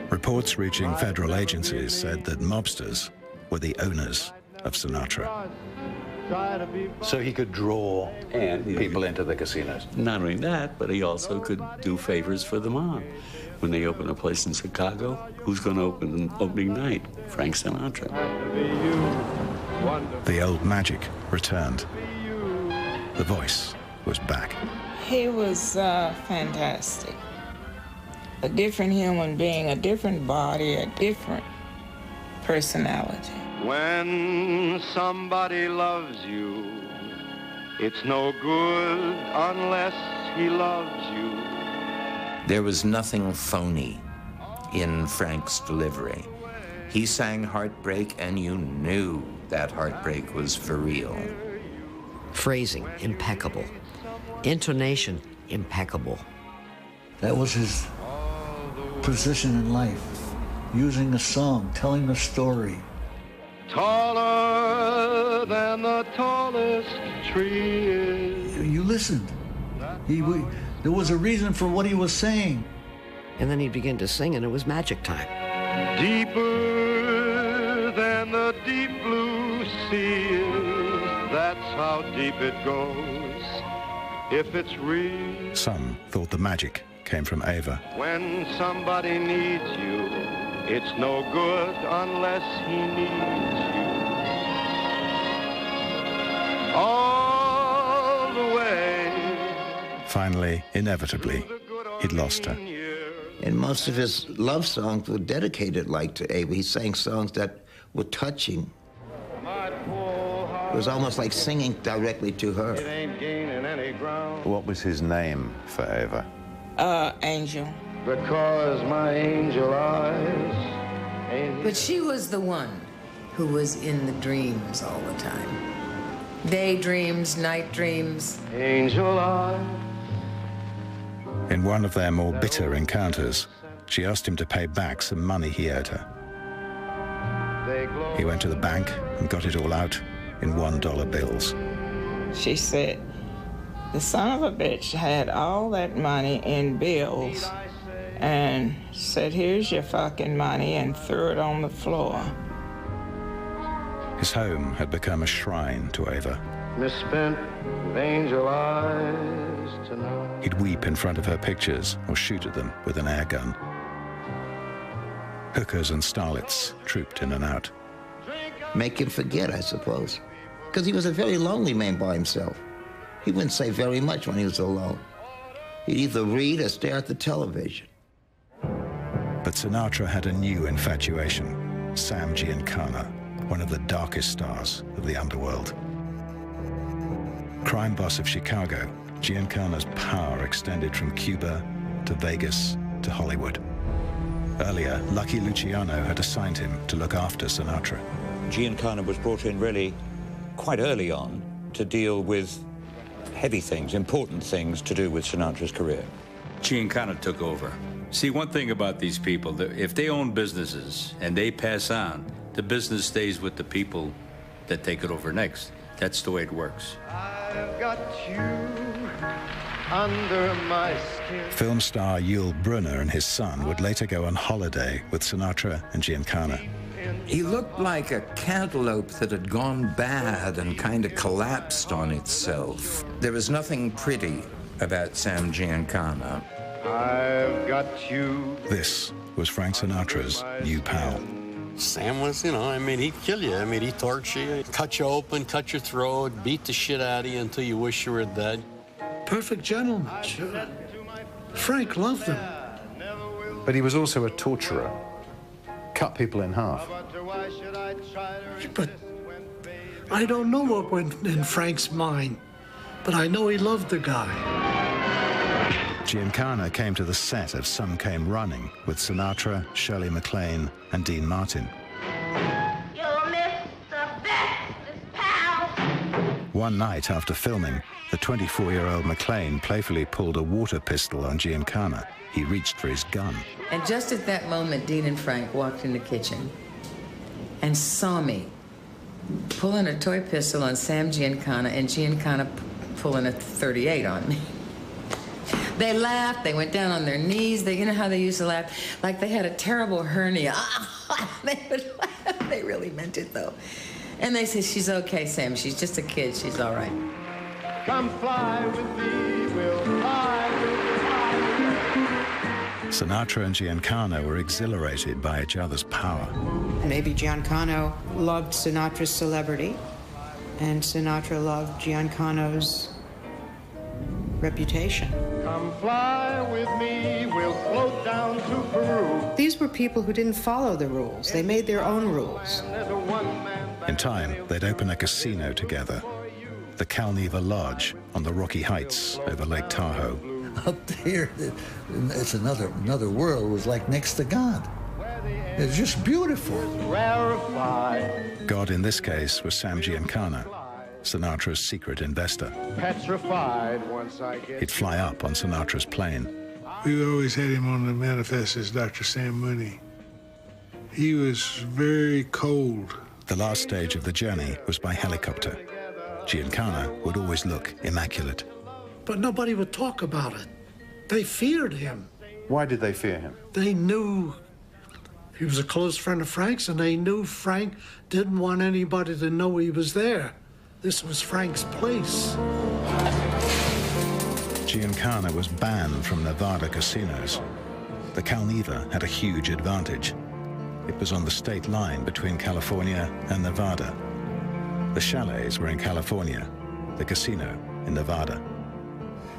Reports reaching federal agencies said that mobsters were the owners of Sinatra. So he could draw people into the casinos. Not only that, but he also could do favors for the mob. When they open a place in Chicago, who's going to open opening night? Frank Sinatra. The old magic returned. The voice was back. He was fantastic. A different human being, a different body, a different personality. When somebody loves you, it's no good unless he loves you. There was nothing phony in Frank's delivery. He sang heartbreak, and you knew that heartbreak was for real. Phrasing, impeccable. Intonation, impeccable. That was his position in life. Using a song, telling a story. Taller than the tallest tree is. You listened. There was a reason for what he was saying. And then he'd begin to sing, and it was magic time. Deeper than the deep blue sea is. That's how deep it goes, if it's real. Some thought the magic came from Ava. When somebody needs you, it's no good unless he needs you. All the way. Finally, inevitably, he'd lost her. And most of his love songs were dedicated like to Ava. He sang songs that were touching. It was almost like singing directly to her. What was his name for Ava? Angel. Because my angel eyes. But she was the one who was in the dreams all the time. Daydreams, night dreams. Angel eyes. In one of their more bitter encounters, she asked him to pay back some money he owed her. He went to the bank and got it all out in $1 bills. She said, the son of a bitch had all that money in bills and said, here's your fucking money, and threw it on the floor. His home had become a shrine to Ava. Misspent with angel eyes tonight. He'd weep in front of her pictures or shoot at them with an air gun. Hookers and starlets trooped in and out. Make him forget, I suppose. Because he was a very lonely man by himself. He wouldn't say very much when he was alone. He'd either read or stare at the television. But Sinatra had a new infatuation, Sam Giancana, one of the darkest stars of the underworld. Crime boss of Chicago, Giancana's power extended from Cuba to Vegas to Hollywood. Earlier, Lucky Luciano had assigned him to look after Sinatra. Giancana was brought in really quite early on to deal with heavy things, important things to do with Sinatra's career. Giancana took over. See, one thing about these people, if they own businesses and they pass on, the business stays with the people that take it over next. That's the way it works. I've got you under my skin. Film star Yul Brynner and his son would later go on holiday with Sinatra and Giancana. He looked like a cantaloupe that had gone bad and kind of collapsed on itself. There was nothing pretty about Sam Giancana. I've got you. This was Frank Sinatra's new pal. Sam was, I mean, he'd kill you. I mean, he'd torture you, cut you open, cut your throat, beat the shit out of you until you wish you were dead. Perfect gentleman, sure. Frank loved him. But he was also a torturer. Cut people in half. But I don't know what went in Frank's mind, but I know he loved the guy. Giancana came to the set of Some Came Running with Sinatra, Shirley MacLaine, and Dean Martin. You'll miss the bestest pal. One night after filming, the 24-year-old MacLaine playfully pulled a water pistol on Giancana. He reached for his gun. And just at that moment, Dean and Frank walked in the kitchen and saw me pulling a toy pistol on Sam Giancana and Giancana pulling a .38 on me. They laughed, they went down on their knees. You know how they used to laugh? Like they had a terrible hernia. They would laugh. They really meant it, though. And they say, she's okay, Sam. She's just a kid. She's all right. Come fly with me, we'll fly with me. Sinatra and Giancana were exhilarated by each other's power. Maybe Giancana loved Sinatra's celebrity, and Sinatra loved Giancano's reputation. Come fly with me, we'll float down to Peru. These were people who didn't follow the rules. They made their own rules. In time, they'd open a casino together, the Calneva Lodge on the Rocky Heights over Lake Tahoe. Up there, it's another world. It was like next to God. It's just beautiful. God in this case was Sam Giancana, Sinatra's secret investor. Petrified once I get. He'd fly up on Sinatra's plane. We always had him on the manifest as Dr. Sam Mooney. He was very cold. The last stage of the journey was by helicopter. Giancana would always look immaculate. But nobody would talk about it. They feared him. Why did they fear him? They knew he was a close friend of Frank's, and they knew Frank didn't want anybody to know he was there. This was Frank's place. Giancana was banned from Nevada casinos. The Calneva had a huge advantage. It was on the state line between California and Nevada. The chalets were in California, the casino in Nevada.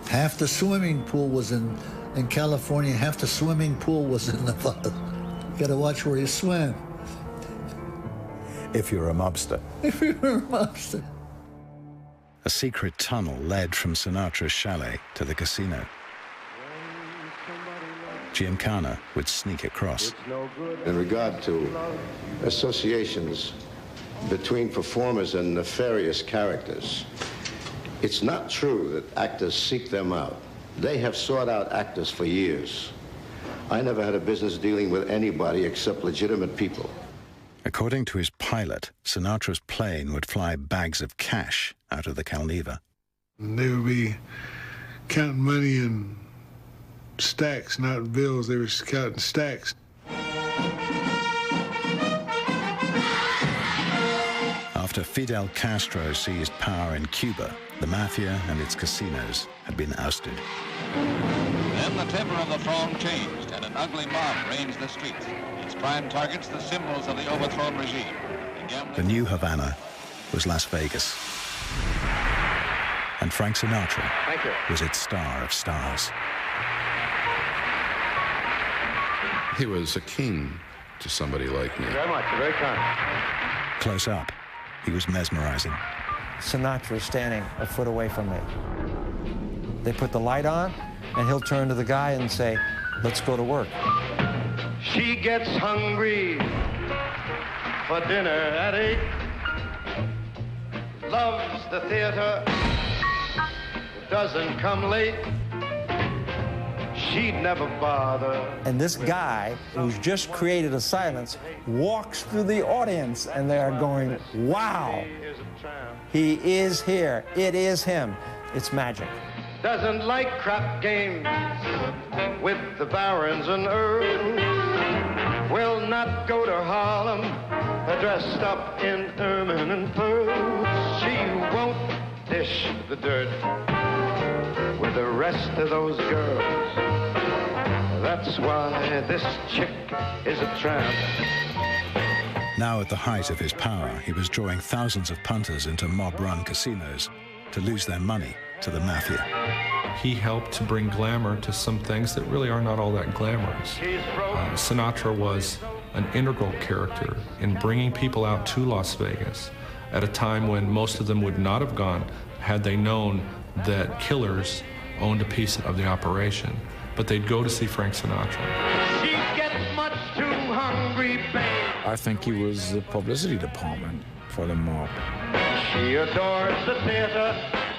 Half the swimming pool was in California, half the swimming pool was in Nevada. You gotta watch where you swim. If you're a mobster. If you're a mobster. A secret tunnel led from Sinatra's chalet to the casino. Giancana would sneak across. In regard to associations between performers and nefarious characters, it's not true that actors seek them out. They have sought out actors for years. I never had a business dealing with anybody except legitimate people. According to his pilot, Sinatra's plane would fly bags of cash out of the Calneva. They would be counting money in stacks, not bills. They were counting stacks. After Fidel Castro seized power in Cuba, the Mafia and its casinos had been ousted. Then the temper of the throng changed, and an ugly mob ranged the streets. Its prime targets, the symbols of the overthrown regime. The new Havana was Las Vegas. And Frank Sinatra was its star of stars. He was a king to somebody like me. Very much, very kind. Close up, he was mesmerizing. Sinatra is standing a foot away from me. They put the light on, and he'll turn to the guy and say, let's go to work. She gets hungry for dinner at 8. Loves the theater, doesn't come late. She'd never bother. And this guy, who's just created a silence, walks through the audience, and they are going, wow, he is here. It is him. It's magic. Doesn't like crap games with the barons and earls. Will not go to Harlem dressed up in ermine and pearls. She won't dish the dirt with the rest of those girls. That's why this chick is a tramp. Now at the height of his power, he was drawing thousands of punters into mob-run casinos to lose their money to the Mafia. He helped to bring glamour to some things that really are not all that glamorous. Sinatra was an integral character in bringing people out to Las Vegas at a time when most of them would not have gone had they known that killers owned a piece of the operation. But they'd go to see Frank Sinatra. She gets much too hungry, babe. I think he was the publicity department for the mob. She adores the theater.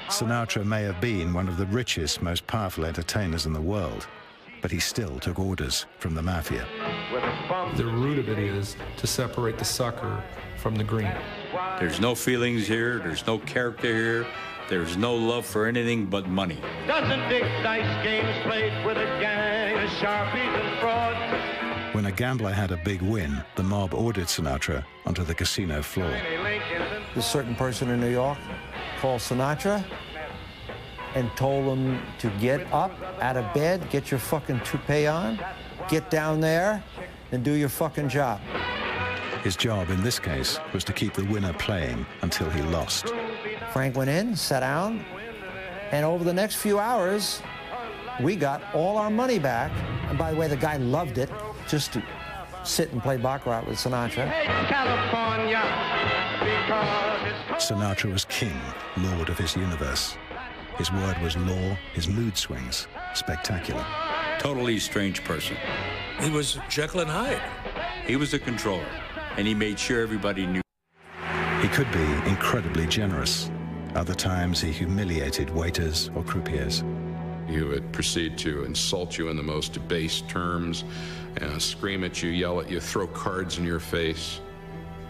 Sinatra may have been one of the richest, most powerful entertainers in the world, but he still took orders from the Mafia. The root of it is to separate the sucker from the green. There's no feelings here. There's no character here. There's no love for anything but money. Doesn't dig dice games played with a gang of sharpies and frauds. When a gambler had a big win, the mob ordered Sinatra onto the casino floor. This certain person in New York called Sinatra and told him to get up out of bed, get your fucking toupee on, get down there, and do your fucking job. His job in this case was to keep the winner playing until he lost. Frank went in, sat down, and over the next few hours, we got all our money back. And by the way, the guy loved it, just to sit and play baccarat with Sinatra. Sinatra was king, lord of his universe. His word was law, his mood swings, spectacular. Totally strange person. He was Jekyll and Hyde. He was a controller, and he made sure everybody knew. He could be incredibly generous. Other times he humiliated waiters or croupiers. He would proceed to insult you in the most debased terms, scream at you, yell at you, throw cards in your face,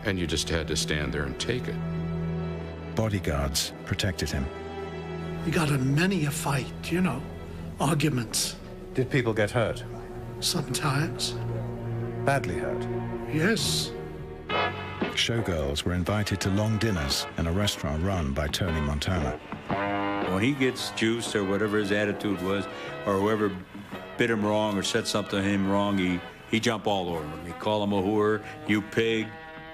and you just had to stand there and take it. Bodyguards protected him. He got in many a fight, you know, arguments. Did people get hurt? Sometimes. Badly hurt? Yes. Showgirls were invited to long dinners in a restaurant run by Tony Montana. When he gets juiced or whatever his attitude was, or whoever bid him wrong or said something to him wrong, he jump all over him. He call him a whore, you pig.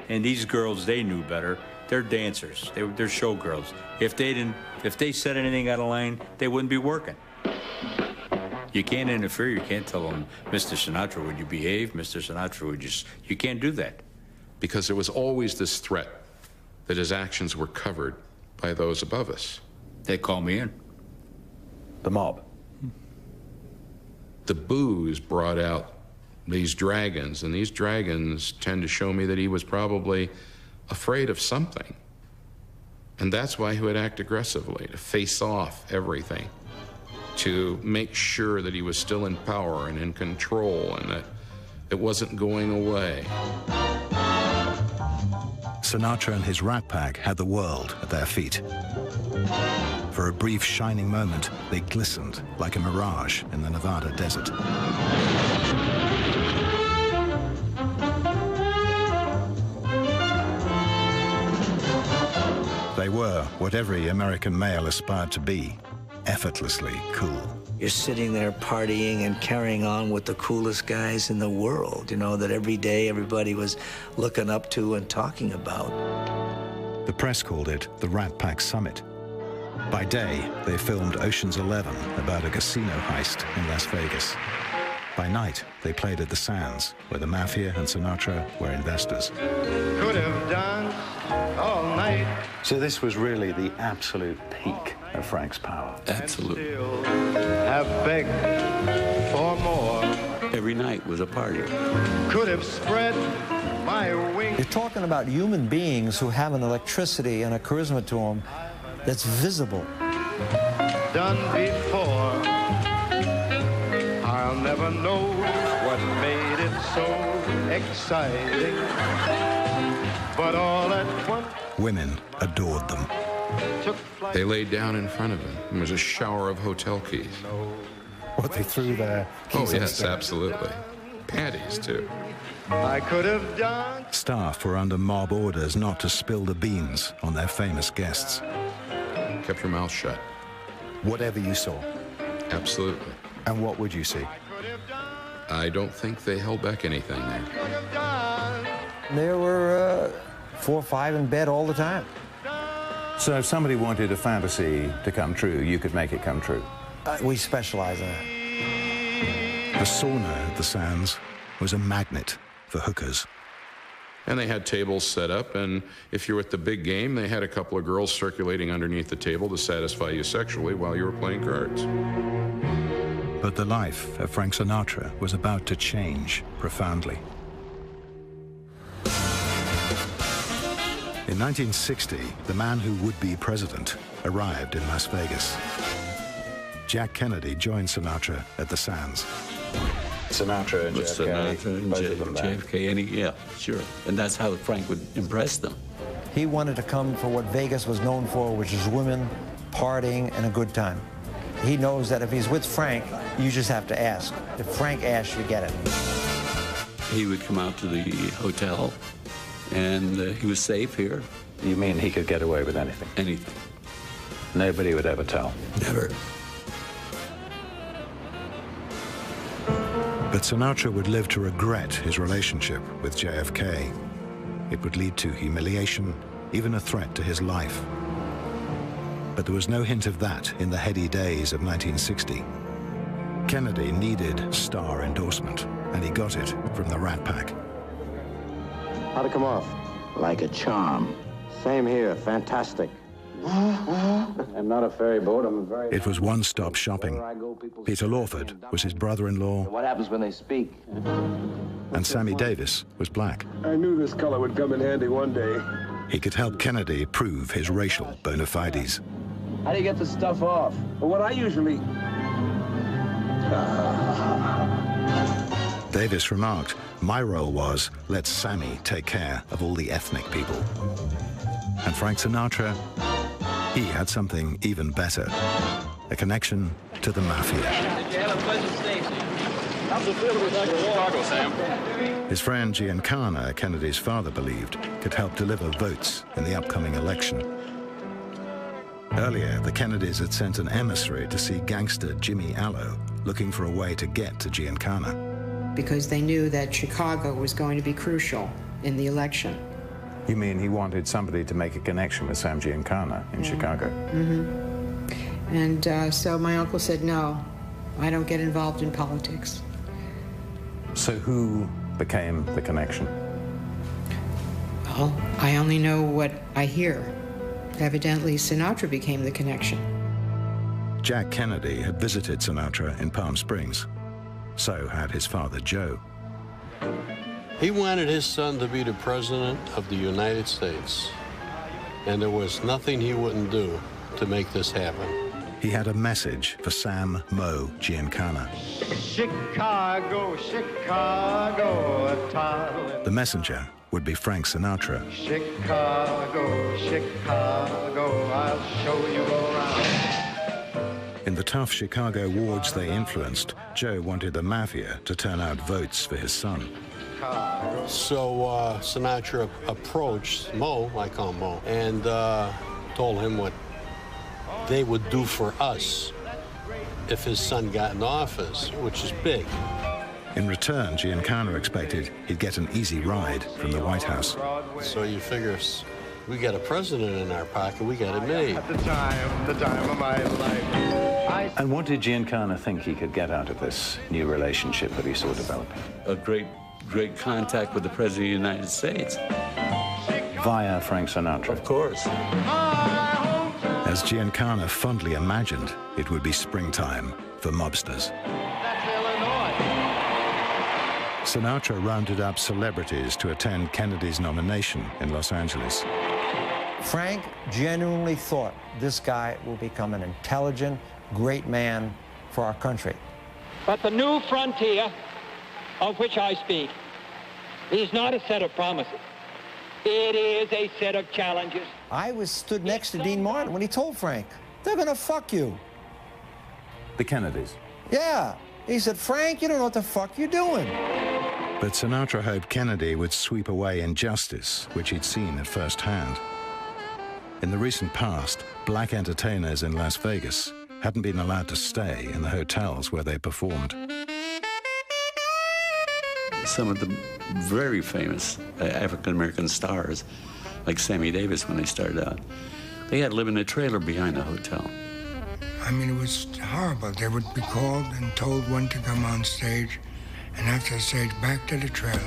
And these girls, they knew better. They're dancers. They're showgirls. If they said anything out of line, they wouldn't be working. You can't interfere. You can't tell them, Mr. Sinatra, would you behave? Mr. Sinatra, would you can't do that. Because there was always this threat that his actions were covered by those above us. They call me in. The mob. The booze brought out these dragons, and these dragons tend to show me that he was probably afraid of something. And that's why he would act aggressively, to face off everything, to make sure that he was still in power and in control and that it wasn't going away. Sinatra and his Rat Pack had the world at their feet. For a brief shining moment, they glistened like a mirage in the Nevada desert. They were what every American male aspired to be, effortlessly cool. You're sitting there partying and carrying on with the coolest guys in the world, you know, that every day everybody was looking up to and talking about. The press called it the Rat Pack Summit. By day, they filmed Ocean's 11 about a casino heist in Las Vegas. By night, they played at the Sands, where the Mafia and Sinatra were investors. Could have danced all night. So this was really the absolute peak of Frank's power. Absolutely. Have begged for more. Every night was a party. Could have spread my wings. You're talking about human beings who have an electricity and a charisma to them that's visible. Done before. I'll never know what made it so exciting. But all at once. Women adored them. They laid down in front of him. There was a shower of hotel keys. What, they threw their keys? Oh, yes, absolutely. Panties, too. I could have done. Staff were under mob orders not to spill the beans on their famous guests. Kept your mouth shut. Whatever you saw? Absolutely. And what would you see? I don't think they held back anything there. There were 4 or 5 in bed all the time. So if somebody wanted a fantasy to come true, you could make it come true? We specialize in it. The sauna at the Sands was a magnet for hookers. And they had tables set up, and if you were at the big game, they had a couple of girls circulating underneath the table to satisfy you sexually while you were playing cards. But the life of Frank Sinatra was about to change profoundly. In 1960, the man who would be president arrived in Las Vegas. Jack Kennedy joined Sinatra at the Sands. Sinatra and JFK, yeah, sure. And that's how Frank would impress them. He wanted to come for what Vegas was known for, which is women, partying, and a good time. He knows that if he's with Frank, you just have to ask. If Frank asks, you get it. He would come out to the hotel, and he was safe here. You mean he could get away with anything? Anything. Nobody would ever tell? Never. But Sinatra would live to regret his relationship with JFK. It would lead to humiliation, even a threat to his life. But there was no hint of that in the heady days of 1960. Kennedy needed star endorsement, and he got it from the Rat Pack. How'd it come off? Like a charm. Same here, fantastic. I'm not a ferry boat, I'm a very... It was one-stop shopping. Peter Lawford was his brother-in-law, What happens when they speak? and Sammy Davis was black. I knew this color would come in handy one day. He could help Kennedy prove his racial bona fides. How do you get the stuff off? Well, what I usually... Davis remarked, "My role was, let Sammy take care of all the ethnic people." And Frank Sinatra, he had something even better, a connection to the Mafia. Did you have a pleasant stay, Sam? How's it feel to be back in Chicago, Sam? His friend Giancana, Kennedy's father believed, could help deliver votes in the upcoming election. Earlier, the Kennedys had sent an emissary to see gangster Jimmy Allo, looking for a way to get to Giancana. Because they knew that Chicago was going to be crucial in the election. You mean he wanted somebody to make a connection with Sam Giancana in Chicago? Mm-hmm. And so my uncle said, no, I don't get involved in politics. So who became the connection? Well, I only know what I hear. Evidently, Sinatra became the connection. Jack Kennedy had visited Sinatra in Palm Springs. So had his father, Joe. He wanted his son to be the president of the United States, and there was nothing he wouldn't do to make this happen. He had a message for Sam Mo Giancana. Chicago, Chicago, a toddler. The messenger would be Frank Sinatra. Chicago, Chicago, I'll show you around. In the tough Chicago wards they influenced, Joe wanted the Mafia to turn out votes for his son. So Sinatra approached Mo, I call him Mo, and told him what they would do for us if his son got in office, which is big. In return, Giancana expected he'd get an easy ride from the White House. So you figure, we got a president in our pocket, we got it made. The time of my life. And what did Giancana think he could get out of this new relationship that he saw developing? A great contact with the President of the United States. Via Frank Sinatra? Of course. As Giancana fondly imagined, it would be springtime for mobsters. Sinatra rounded up celebrities to attend Kennedy's nomination in Los Angeles. Frank genuinely thought this guy will become an intelligent, great man for our country. But the new frontier of which I speak is not a set of promises. It is a set of challenges. I stood next to Dean Martin when he told Frank, they're gonna fuck you. The Kennedys? Yeah. He said, Frank, you don't know what the fuck you're doing. But Sinatra hoped Kennedy would sweep away injustice, which he'd seen at first hand. In the recent past, black entertainers in Las Vegas hadn't been allowed to stay in the hotels where they performed. Some of the very famous African-American stars, like Sammy Davis when they started out, they had to live in a trailer behind the hotel. I mean, it was horrible. They would be called and told when to come on stage, and after the stage, back to the trailer.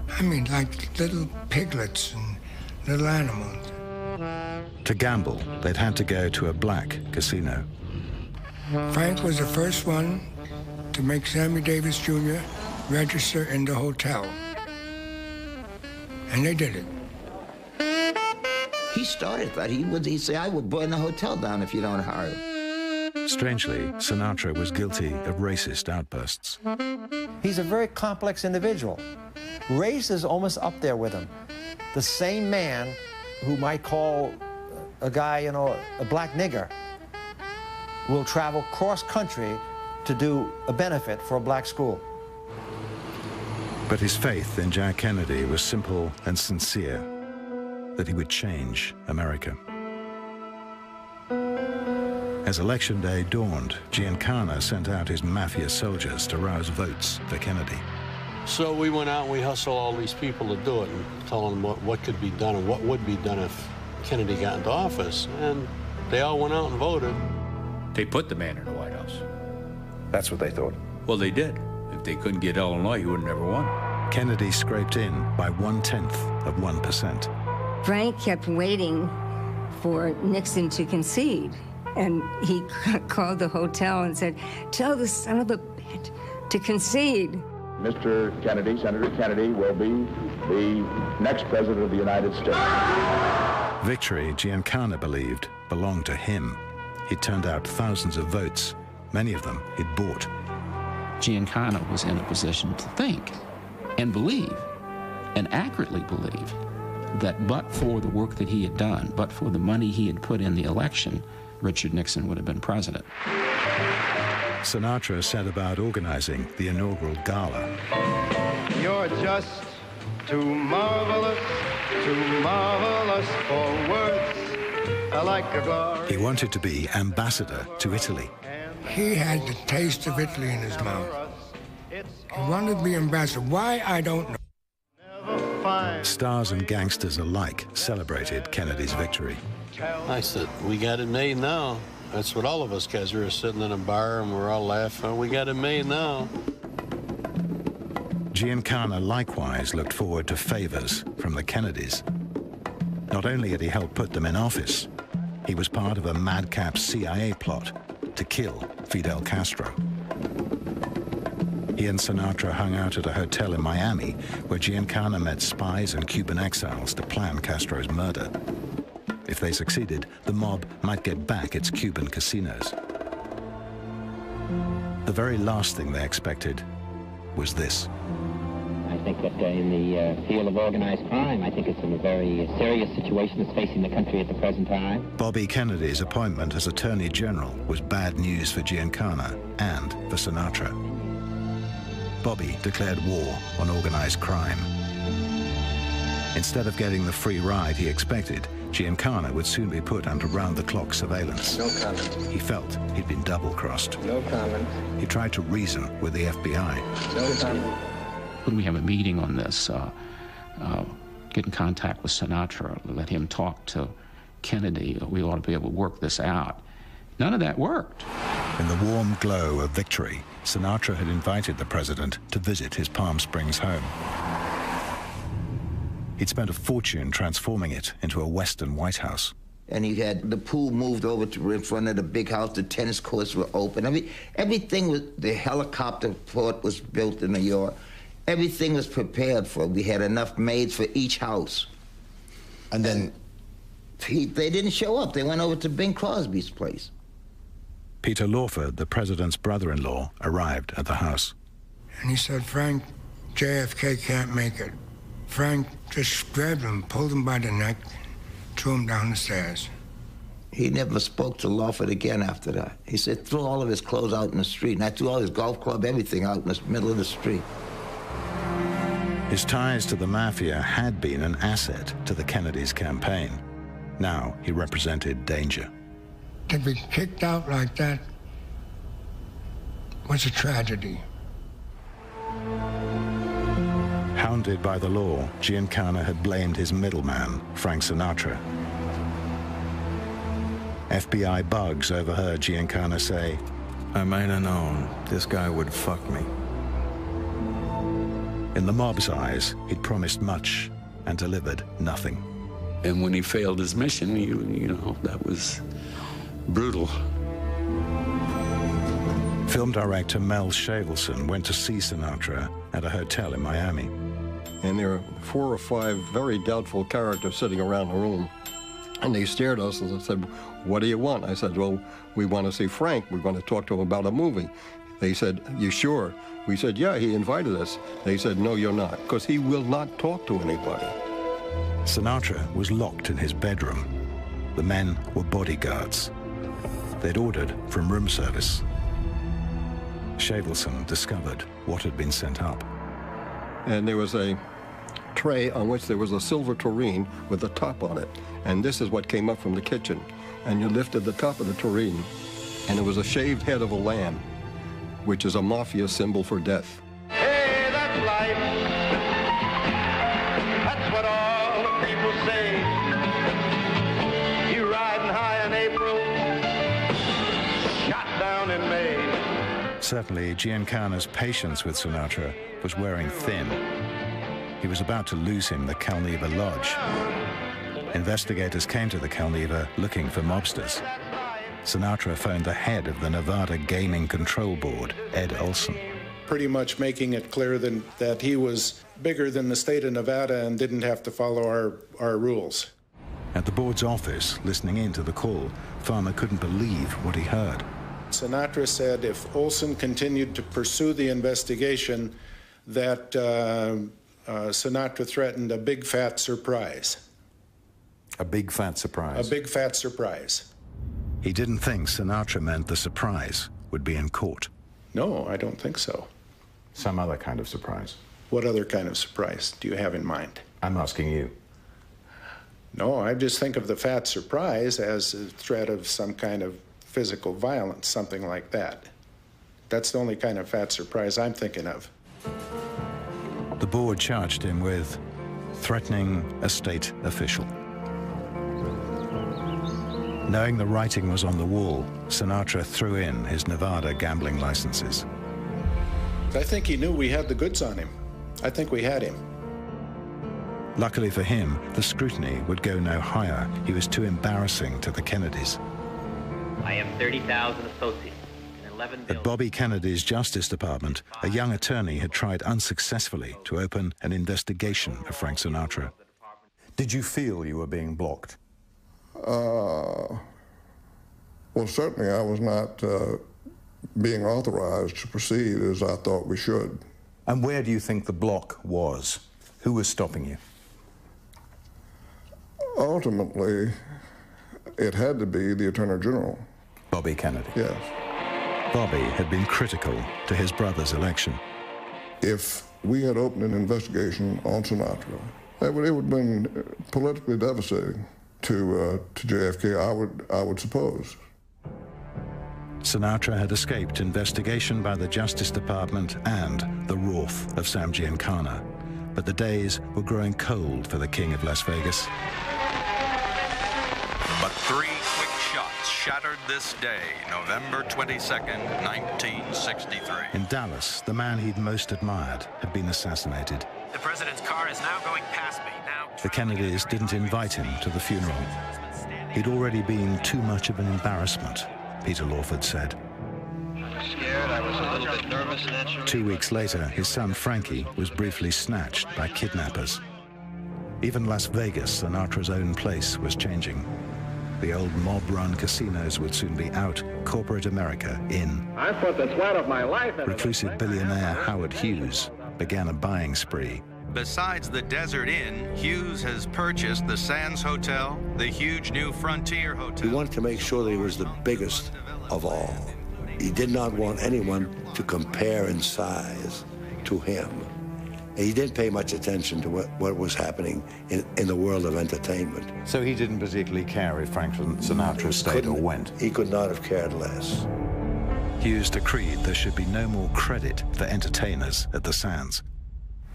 I mean, like little piglets and little animals. To gamble, they'd had to go to a black casino. Frank was the first one to make Sammy Davis Jr. register in the hotel. And they did it. He started that. He'd say, I will burn the hotel down if you don't hurry. Strangely, Sinatra was guilty of racist outbursts. He's a very complex individual. Race is almost up there with him. The same man who might call a guy, you know, a black nigger, will travel cross-country to do a benefit for a black school. But his faith in Jack Kennedy was simple and sincere, that he would change America. As Election Day dawned, Giancana sent out his Mafia soldiers to rouse votes for Kennedy. So we went out and we hustled all these people to do it and tell them what could be done and what would be done if Kennedy got into office. And they all went out and voted. They put the man in the White House. That's what they thought. Well, they did. If they couldn't get Illinois, he would have never won. Kennedy scraped in by 1/10%. Frank kept waiting for Nixon to concede. And he called the hotel and said, "Tell the son of a bitch to concede." Mr. Kennedy, Senator Kennedy, will be the next president of the United States. Victory, Giancana believed, belonged to him. He'd turned out thousands of votes. Many of them he'd bought. Giancana was in a position to think and believe, and accurately believe, that but for the work that he had done, but for the money he had put in the election, Richard Nixon would have been president. Sinatra set about organizing the inaugural gala. You're just too marvelous for words. Like a glory. He wanted to be ambassador to Italy. He had the taste of Italy in his mouth. He wanted to be ambassador. Why, I don't know. Stars and gangsters alike celebrated Kennedy's victory. I said, we got it made now. That's what all of us guys were sitting in a bar and we're all laughing. We got it made now. Giancana likewise looked forward to favors from the Kennedys. Not only had he helped put them in office, he was part of a madcap CIA plot to kill Fidel Castro. He and Sinatra hung out at a hotel in Miami where Giancana met spies and Cuban exiles to plan Castro's murder. If they succeeded, the mob might get back its Cuban casinos. The very last thing they expected was this. I think that in the field of organized crime, I think it's a very serious situation that's facing the country at the present time. Bobby Kennedy's appointment as Attorney General was bad news for Giancana and for Sinatra. Bobby declared war on organized crime. Instead of getting the free ride he expected, Giancana would soon be put under round-the-clock surveillance. No comment. He felt he'd been double-crossed. No comment. He tried to reason with the FBI. No comment. When we have a meeting on this, get in contact with Sinatra, let him talk to Kennedy, we ought to be able to work this out. None of that worked. In the warm glow of victory, Sinatra had invited the president to visit his Palm Springs home. He'd spent a fortune transforming it into a Western White House. And he had the pool moved over to in front of the big house. The tennis courts were open. Everything was, the helicopter port was built in New York. Everything was prepared for it. We had enough maids for each house. And then? They didn't show up. They went over to Bing Crosby's place. Peter Lawford, the president's brother-in-law, arrived at the house. And he said, "Frank, JFK can't make it." Frank just grabbed him, pulled him by the neck, threw him down the stairs. He never spoke to Lawford again after that. He said, threw all of his clothes out in the street, and I threw all his golf club, everything out in the middle of the street. His ties to the Mafia had been an asset to the Kennedys' campaign. Now he represented danger. To be kicked out like that was a tragedy. Hounded by the law, Giancana had blamed his middleman, Frank Sinatra. FBI bugs overheard Giancana say, "I might have known this guy would fuck me." In the mob's eyes, he'd promised much and delivered nothing. And when he failed his mission, you know, that was brutal. Film director Mel Shavelson went to see Sinatra at a hotel in Miami. And there were 4 or 5 very doubtful characters sitting around the room. And they stared at us and said, "What do you want?" I said, "Well, we want to see Frank. We're going to talk to him about a movie." They said, "You sure?" We said, "Yeah, he invited us." They said, "No, you're not, because he will not talk to anybody." Sinatra was locked in his bedroom. The men were bodyguards. They'd ordered from room service. Shavelson discovered what had been sent up. and there was a tray on which there was a silver tureen with a top on it. And this is what came up from the kitchen. And you lifted the top of the tureen, and it was a shaved head of a lamb, which is a Mafia symbol for death. Hey, that's life. That's what all the people say. You riding high in April, shot down in May. Certainly, Giancana's patience with Sinatra was wearing thin. He was about to lose him the Calneva Lodge. Investigators came to the Calneva looking for mobsters. Sinatra phoned the head of the Nevada Gaming Control Board, Ed Olson. Pretty much making it clear that he was bigger than the state of Nevada and didn't have to follow our rules. At the board's office, listening in to the call, Farmer couldn't believe what he heard. Sinatra said if Olson continued to pursue the investigation, that Sinatra threatened a big fat surprise. A big fat surprise? A big fat surprise. He didn't think Sinatra meant the surprise would be in court. No, I don't think so. Some other kind of surprise? What other kind of surprise do you have in mind? I'm asking you. No, I just think of the fat surprise as a threat of some kind of physical violence, something like that. That's the only kind of fat surprise I'm thinking of. The board charged him with threatening a state official. Knowing the writing was on the wall, Sinatra threw in his Nevada gambling licenses. I think he knew we had the goods on him. I think we had him. Luckily for him, the scrutiny would go no higher. He was too embarrassing to the Kennedys. I have 30,000 associates. At Bobby Kennedy's Justice Department, a young attorney had tried unsuccessfully to open an investigation of Frank Sinatra. Did you feel you were being blocked? Well, certainly I was not being authorized to proceed as I thought we should. And where do you think the block was? Who was stopping you? Ultimately, it had to be the Attorney General. Bobby Kennedy? Yes. Bobby had been critical to his brother's election. If we had opened an investigation on Sinatra, it would have been politically devastating to JFK, I would suppose. Sinatra had escaped investigation by the Justice Department and the wrath of Sam Giancana. But the days were growing cold for the King of Las Vegas. But 3 quick shots shattered this day, November 22nd, 1963. In Dallas, the man he'd most admired had been assassinated. The president's car is now going past me. The Kennedys didn't invite him to the funeral. He'd already been too much of an embarrassment, Peter Lawford said. I was scared, I was a little bit nervous, naturally. 2 weeks later, his son Frankie was briefly snatched by kidnappers. Even Las Vegas, Sinatra's own place, was changing. The old mob-run casinos would soon be out, corporate America in. I put the sweat of my life into Reclusive billionaire Howard Hughes began a buying spree. Besides the Desert Inn, Hughes has purchased the Sands Hotel, the huge new Frontier Hotel. He wanted to make sure that he was the biggest of all. He did not want anyone to compare in size to him. He didn't pay much attention to what was happening in the world of entertainment. So he didn't particularly care if Frank Sinatra stayed or went? He could not have cared less. Hughes decreed there should be no more credit for entertainers at the Sands.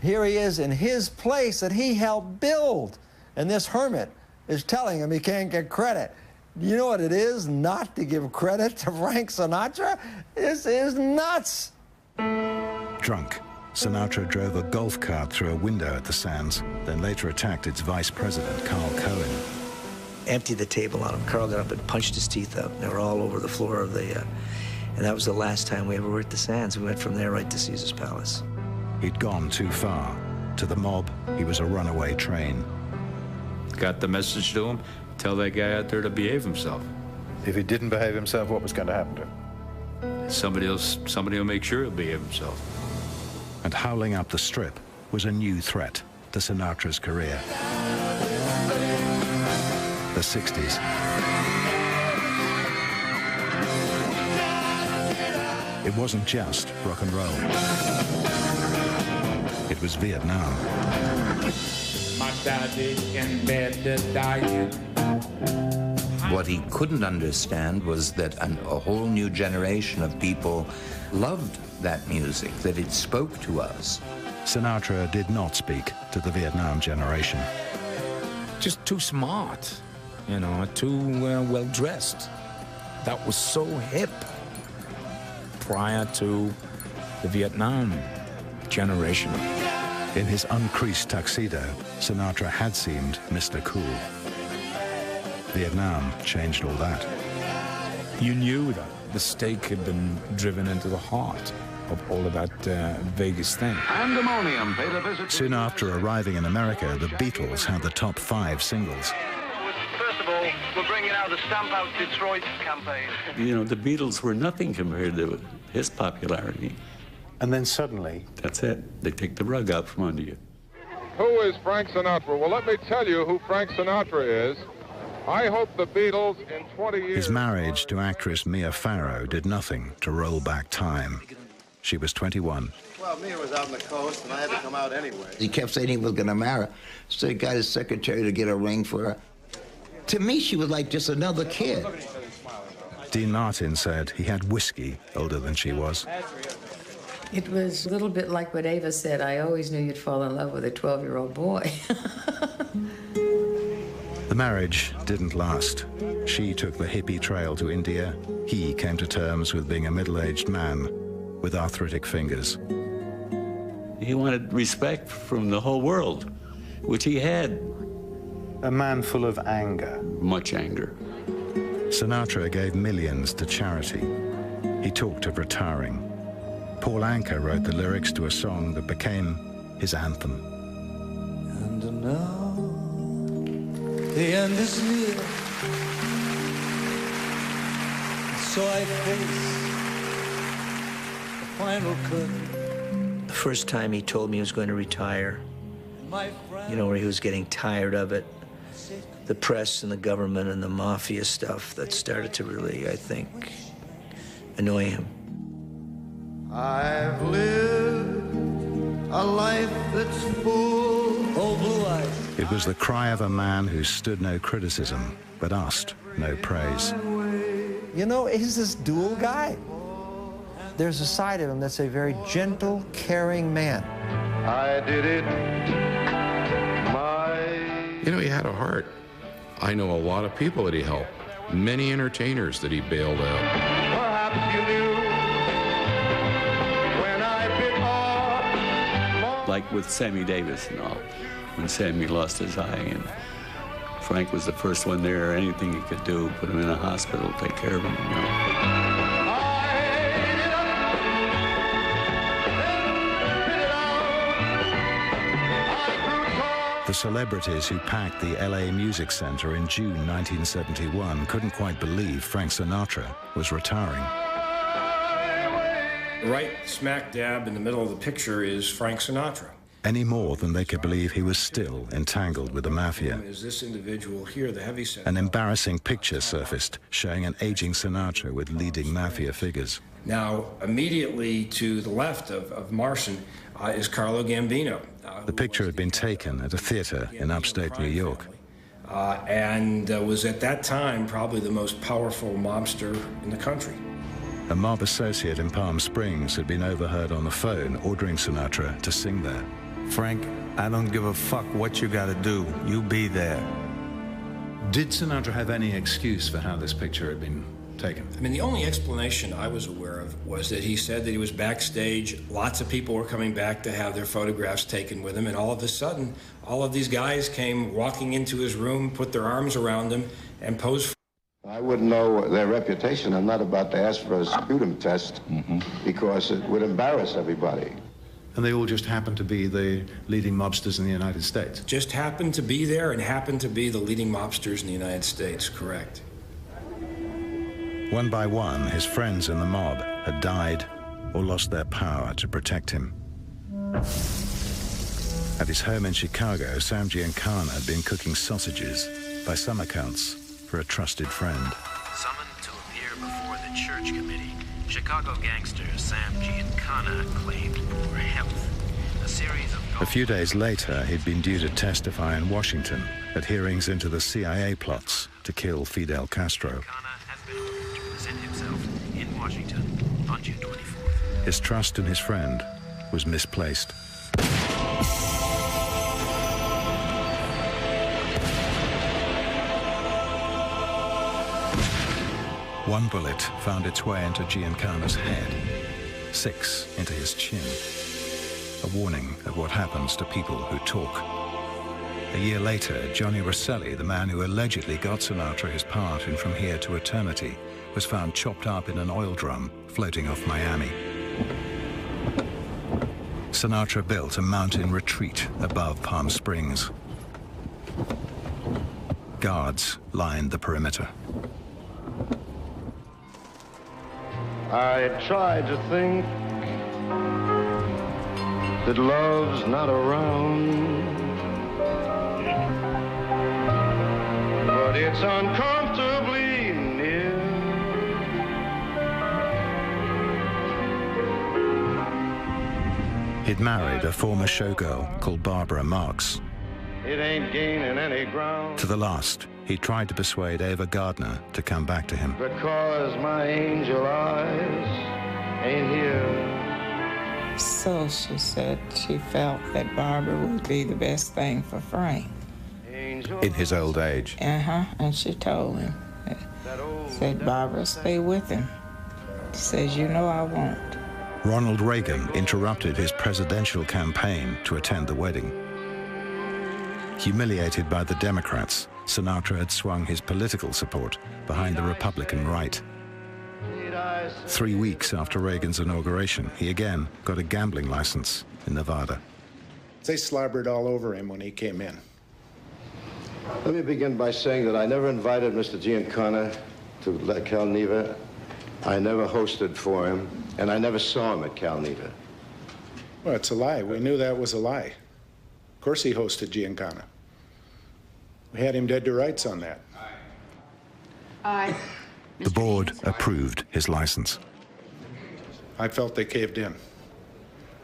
Here he is in his place that he helped build, and this hermit is telling him he can't get credit. You know what it is not to give credit to Frank Sinatra? This is nuts. Drunk, Sinatra drove a golf cart through a window at the Sands, then later attacked its vice president, Carl Cohen. Emptied the table on him. Carl got up and punched his teeth out. They were all over the floor of the, and that was the last time we ever were at the Sands. We went from there right to Caesar's Palace. He'd gone too far. To the mob, he was a runaway train. Got the message to him, tell that guy out there to behave himself. If he didn't behave himself, what was going to happen to him? Somebody will make sure he'll behave himself. And howling up the Strip was a new threat to Sinatra's career. The 60s. It wasn't just rock and roll. It was Vietnam. My daddy in bed dying. What he couldn't understand was that a whole new generation of people loved that music, that it spoke to us. Sinatra did not speak to the Vietnam generation. Just too smart, you know, too well-dressed. That was so hip prior to the Vietnam generation. In his uncreased tuxedo, Sinatra had seemed Mr. Cool. Vietnam changed all that. You knew that the stake had been driven into the heart of all of that Vegas thing. Pandemonium paid a visit. Soon after arriving in America, the Beatles had the top 5 singles. First of all, we're bringing out the Stamp Out Detroit campaign. You know, the Beatles were nothing compared to his popularity. And then suddenly... That's it. They take the rug out from under you. Who is Frank Sinatra? Well, let me tell you who Frank Sinatra is. I hope the Beatles in 20 years... His marriage to actress Mia Farrow did nothing to roll back time. She was 21. Well, Mia was out on the coast, and I had to come out anyway. He kept saying he was going to marry her, so he got his secretary to get a ring for her. To me, she was like just another kid. Dean Martin said he had whiskey older than she was. It was a little bit like what Ava said. I always knew you'd fall in love with a 12-year-old boy. The marriage didn't last. She took the hippie trail to India. He came to terms with being a middle-aged man with arthritic fingers. He wanted respect from the whole world, which he had. A man full of anger. Much anger. Sinatra gave millions to charity. He talked of retiring. Paul Anka wrote the lyrics to a song that became his anthem. And now the end is near, so I face the final curtain. The first time he told me he was going to retire, you know, where he was getting tired of it, the press and the government and the Mafia stuff that started to really, I think, annoy him. I've lived a life that's full of blue eyes. It was the cry of a man who stood no criticism, but asked no praise. You know, he's this dual guy. There's a side of him that's a very gentle, caring man. I did it You know, he had a heart. I know a lot of people that he helped, many entertainers that he bailed out. Perhaps you knew when I bit off. Like with Sammy Davis and all, when Sammy lost his eye, and Frank was the first one there. Anything he could do, put him in a hospital, take care of him, you know. The celebrities who packed the LA Music Center in June 1971 couldn't quite believe Frank Sinatra was retiring. Right smack dab in the middle of the picture is Frank Sinatra. Any more than they could believe he was still entangled with the Mafia. Is this individual here, the heavyset? An embarrassing picture surfaced showing an aging Sinatra with leading Mafia figures. Now, immediately to the left of Marson is Carlo Gambino. The picture had been taken at a theater in upstate New York. And was at that time probably the most powerful mobster in the country. A mob associate in Palm Springs had been overheard on the phone ordering Sinatra to sing there. Frank, I don't give a fuck what you gotta do. You be there. Did Sinatra have any excuse for how this picture had been taken? I mean, the only explanation I was aware of was that he said that he was backstage. Lots of people were coming back to have their photographs taken with him, and all of a sudden, all of these guys came walking into his room, put their arms around him, and posed. I wouldn't know their reputation. I'm not about to ask for a sputum test because it would embarrass everybody. And they all just happened to be the leading mobsters in the United States? Just happened to be there and happened to be the leading mobsters in the United States, correct. One by one, his friends in the mob had died or lost their power to protect him. At his home in Chicago, Sam Giancana had been cooking sausages, by some accounts, for a trusted friend. Summoned to appear before the church committee, Chicago gangster Sam Giancana claimed poor health. A few days later, he'd been due to testify in Washington at hearings into the CIA plots to kill Fidel Castro. His trust in his friend was misplaced. One bullet found its way into Giancana's head, 6 into his chin. A warning of what happens to people who talk. A year later, Johnny Rosselli, the man who allegedly got Sinatra his part in From Here to Eternity, was found chopped up in an oil drum floating off Miami. Sinatra built a mountain retreat above Palm Springs. Guards lined the perimeter. I tried to think that love's not around, but it's uncomfortably near. He'd married a former showgirl called Barbara Marx. It ain't gaining any ground. To the last, he tried to persuade Ava Gardner to come back to him. Because my angel eyes ain't here. So she said she felt that Barbara would be the best thing for Frank. In his old age. And she told him, said, Barbara, stay with him. She says, you know I won't. Ronald Reagan interrupted his presidential campaign to attend the wedding. Humiliated by the Democrats, Sinatra had swung his political support behind the Republican right. 3 weeks after Reagan's inauguration, he again got a gambling license in Nevada. They slobbered all over him when he came in. Let me begin by saying that I never invited Mr. Giancana to Cal Neva. I never hosted for him, and I never saw him at Cal Neva. Well, it's a lie. We knew that was a lie. Of course he hosted Giancana. We had him dead to rights on that. Aye. The board approved his license. I felt they caved in.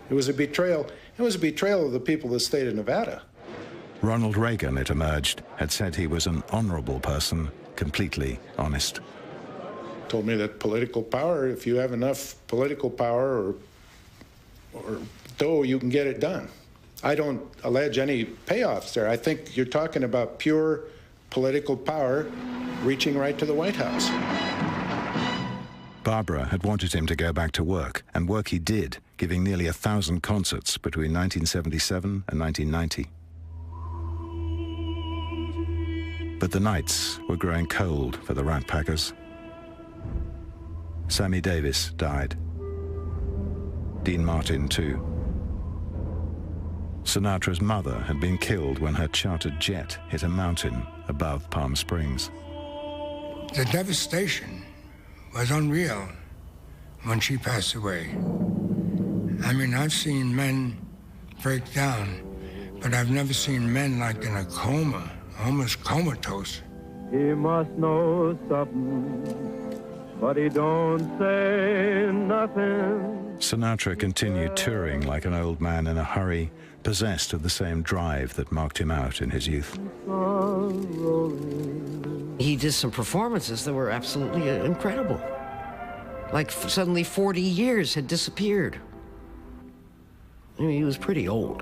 It was a betrayal. It was a betrayal of the people of the state of Nevada. Ronald Reagan, it emerged, had said he was an honorable person, completely honest. Told me that political power, if you have enough political power or dough, you can get it done. I don't allege any payoffs there. I think you're talking about pure political power reaching right to the White House. Barbara had wanted him to go back to work, and work he did, giving nearly 1,000 concerts between 1977 and 1990. But the nights were growing cold for the Rat Packers. Sammy Davis died. Dean Martin, too. Sinatra's mother had been killed when her chartered jet hit a mountain above Palm Springs. The devastation was unreal when she passed away. I mean, I've seen men break down, but I've never seen men like in a coma, almost comatose. He must know something, but he don't say nothing. Sinatra continued touring like an old man in a hurry, possessed of the same drive that marked him out in his youth. He did some performances that were absolutely incredible. Like suddenly 40 years had disappeared. I mean, he was pretty old.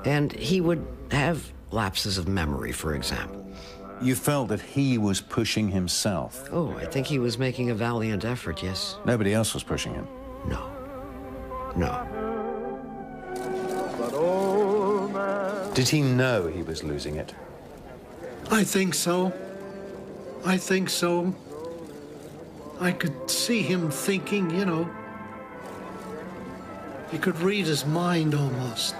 And he would have lapses of memory, for example. You felt that he was pushing himself? Oh, I think he was making a valiant effort, yes. Nobody else was pushing him? No. No. Did he know he was losing it? I think so. I think so. I could see him thinking, you know. You could read his mind almost.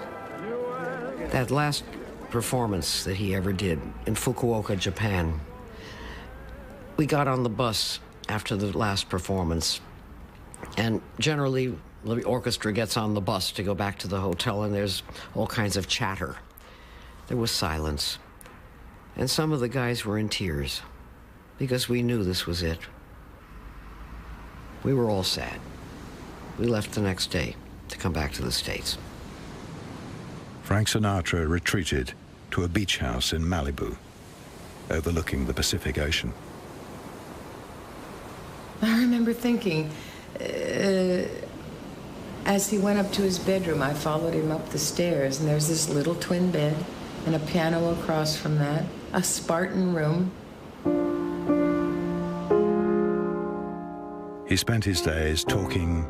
That last performance that he ever did in Fukuoka, Japan, we got on the bus after the last performance, and generally the orchestra gets on the bus to go back to the hotel, and there's all kinds of chatter. There was silence, and some of the guys were in tears because we knew this was it. We were all sad. We left the next day to come back to the States. Frank Sinatra retreated to a beach house in Malibu, overlooking the Pacific Ocean. I remember thinking, as he went up to his bedroom, I followed him up the stairs, and there's this little twin bed and a piano across from that, a Spartan room. He spent his days talking,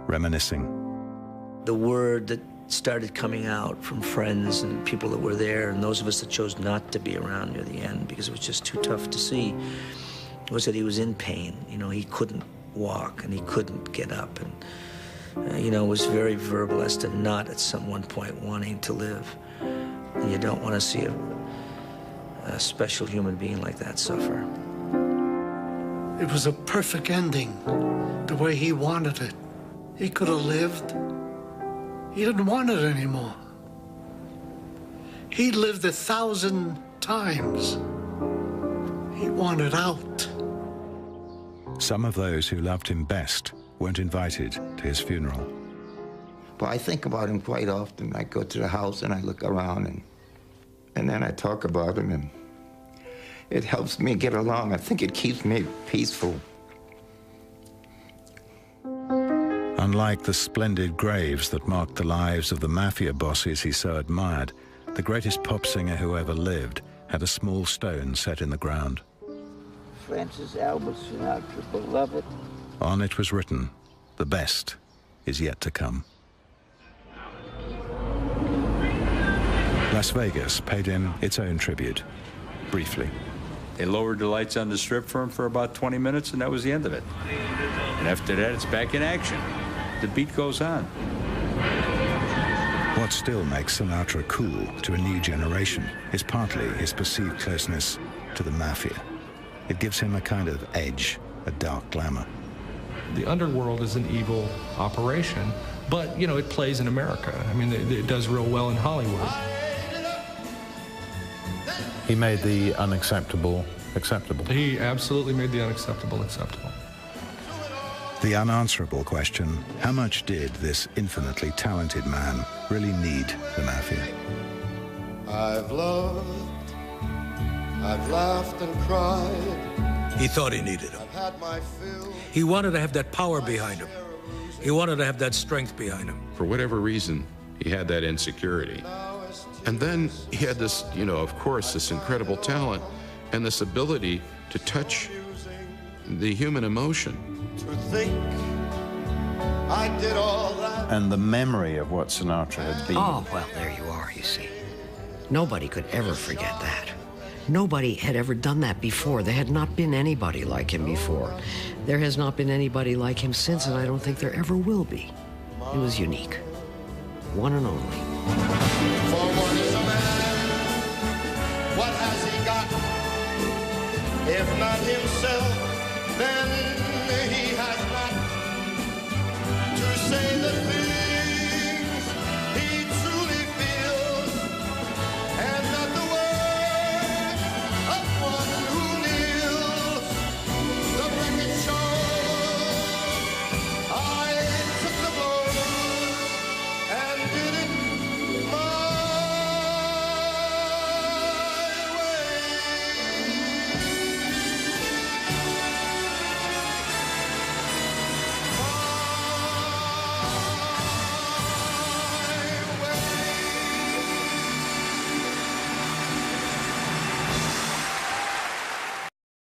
reminiscing. The word that started coming out from friends and people that were there, and those of us that chose not to be around near the end because it was just too tough to see, was that he was in pain. You know, he couldn't walk and he couldn't get up, and you know, was very verbal as to not at one point wanting to live. And you don't want to see a special human being like that suffer. It was a perfect ending, the way he wanted it. He could have lived. He didn't want it anymore. He lived 1,000 times. He wanted out. Some of those who loved him best weren't invited to his funeral. But I think about him quite often. I go to the house and I look around and then I talk about him, and it helps me get along. I think it keeps me peaceful. Unlike the splendid graves that marked the lives of the Mafia bosses he so admired, the greatest pop singer who ever lived had a small stone set in the ground. Francis Albert Sinatra, beloved. On it was written, "The best is yet to come." Las Vegas paid him its own tribute, briefly. They lowered the lights on the strip for him for about 20 minutes, and that was the end of it. And after that, it's back in action. The beat goes on. What still makes Sinatra cool to a new generation is partly his perceived closeness to the Mafia. It gives him a kind of edge, a dark glamour. The underworld is an evil operation, but, you know, it plays in America. I mean, it does real well in Hollywood. He made the unacceptable acceptable. He absolutely made the unacceptable acceptable. The unanswerable question, how much did this infinitely talented man really need the Mafia? I've loved, I've laughed and cried. He thought he needed him. He wanted to have that power behind him. He wanted to have that strength behind him. For whatever reason, he had that insecurity. And then he had this, you know, of course, this incredible talent and this ability to touch the human emotion. To think I did all that. And the memory of what Sinatra had been. Oh, well, there you are, you see. Nobody could ever forget that. Nobody had ever done that before. There had not been anybody like him before. There has not been anybody like him since, and I don't think there ever will be. He was unique. One and only. For what is a man? What has he got? If not himself?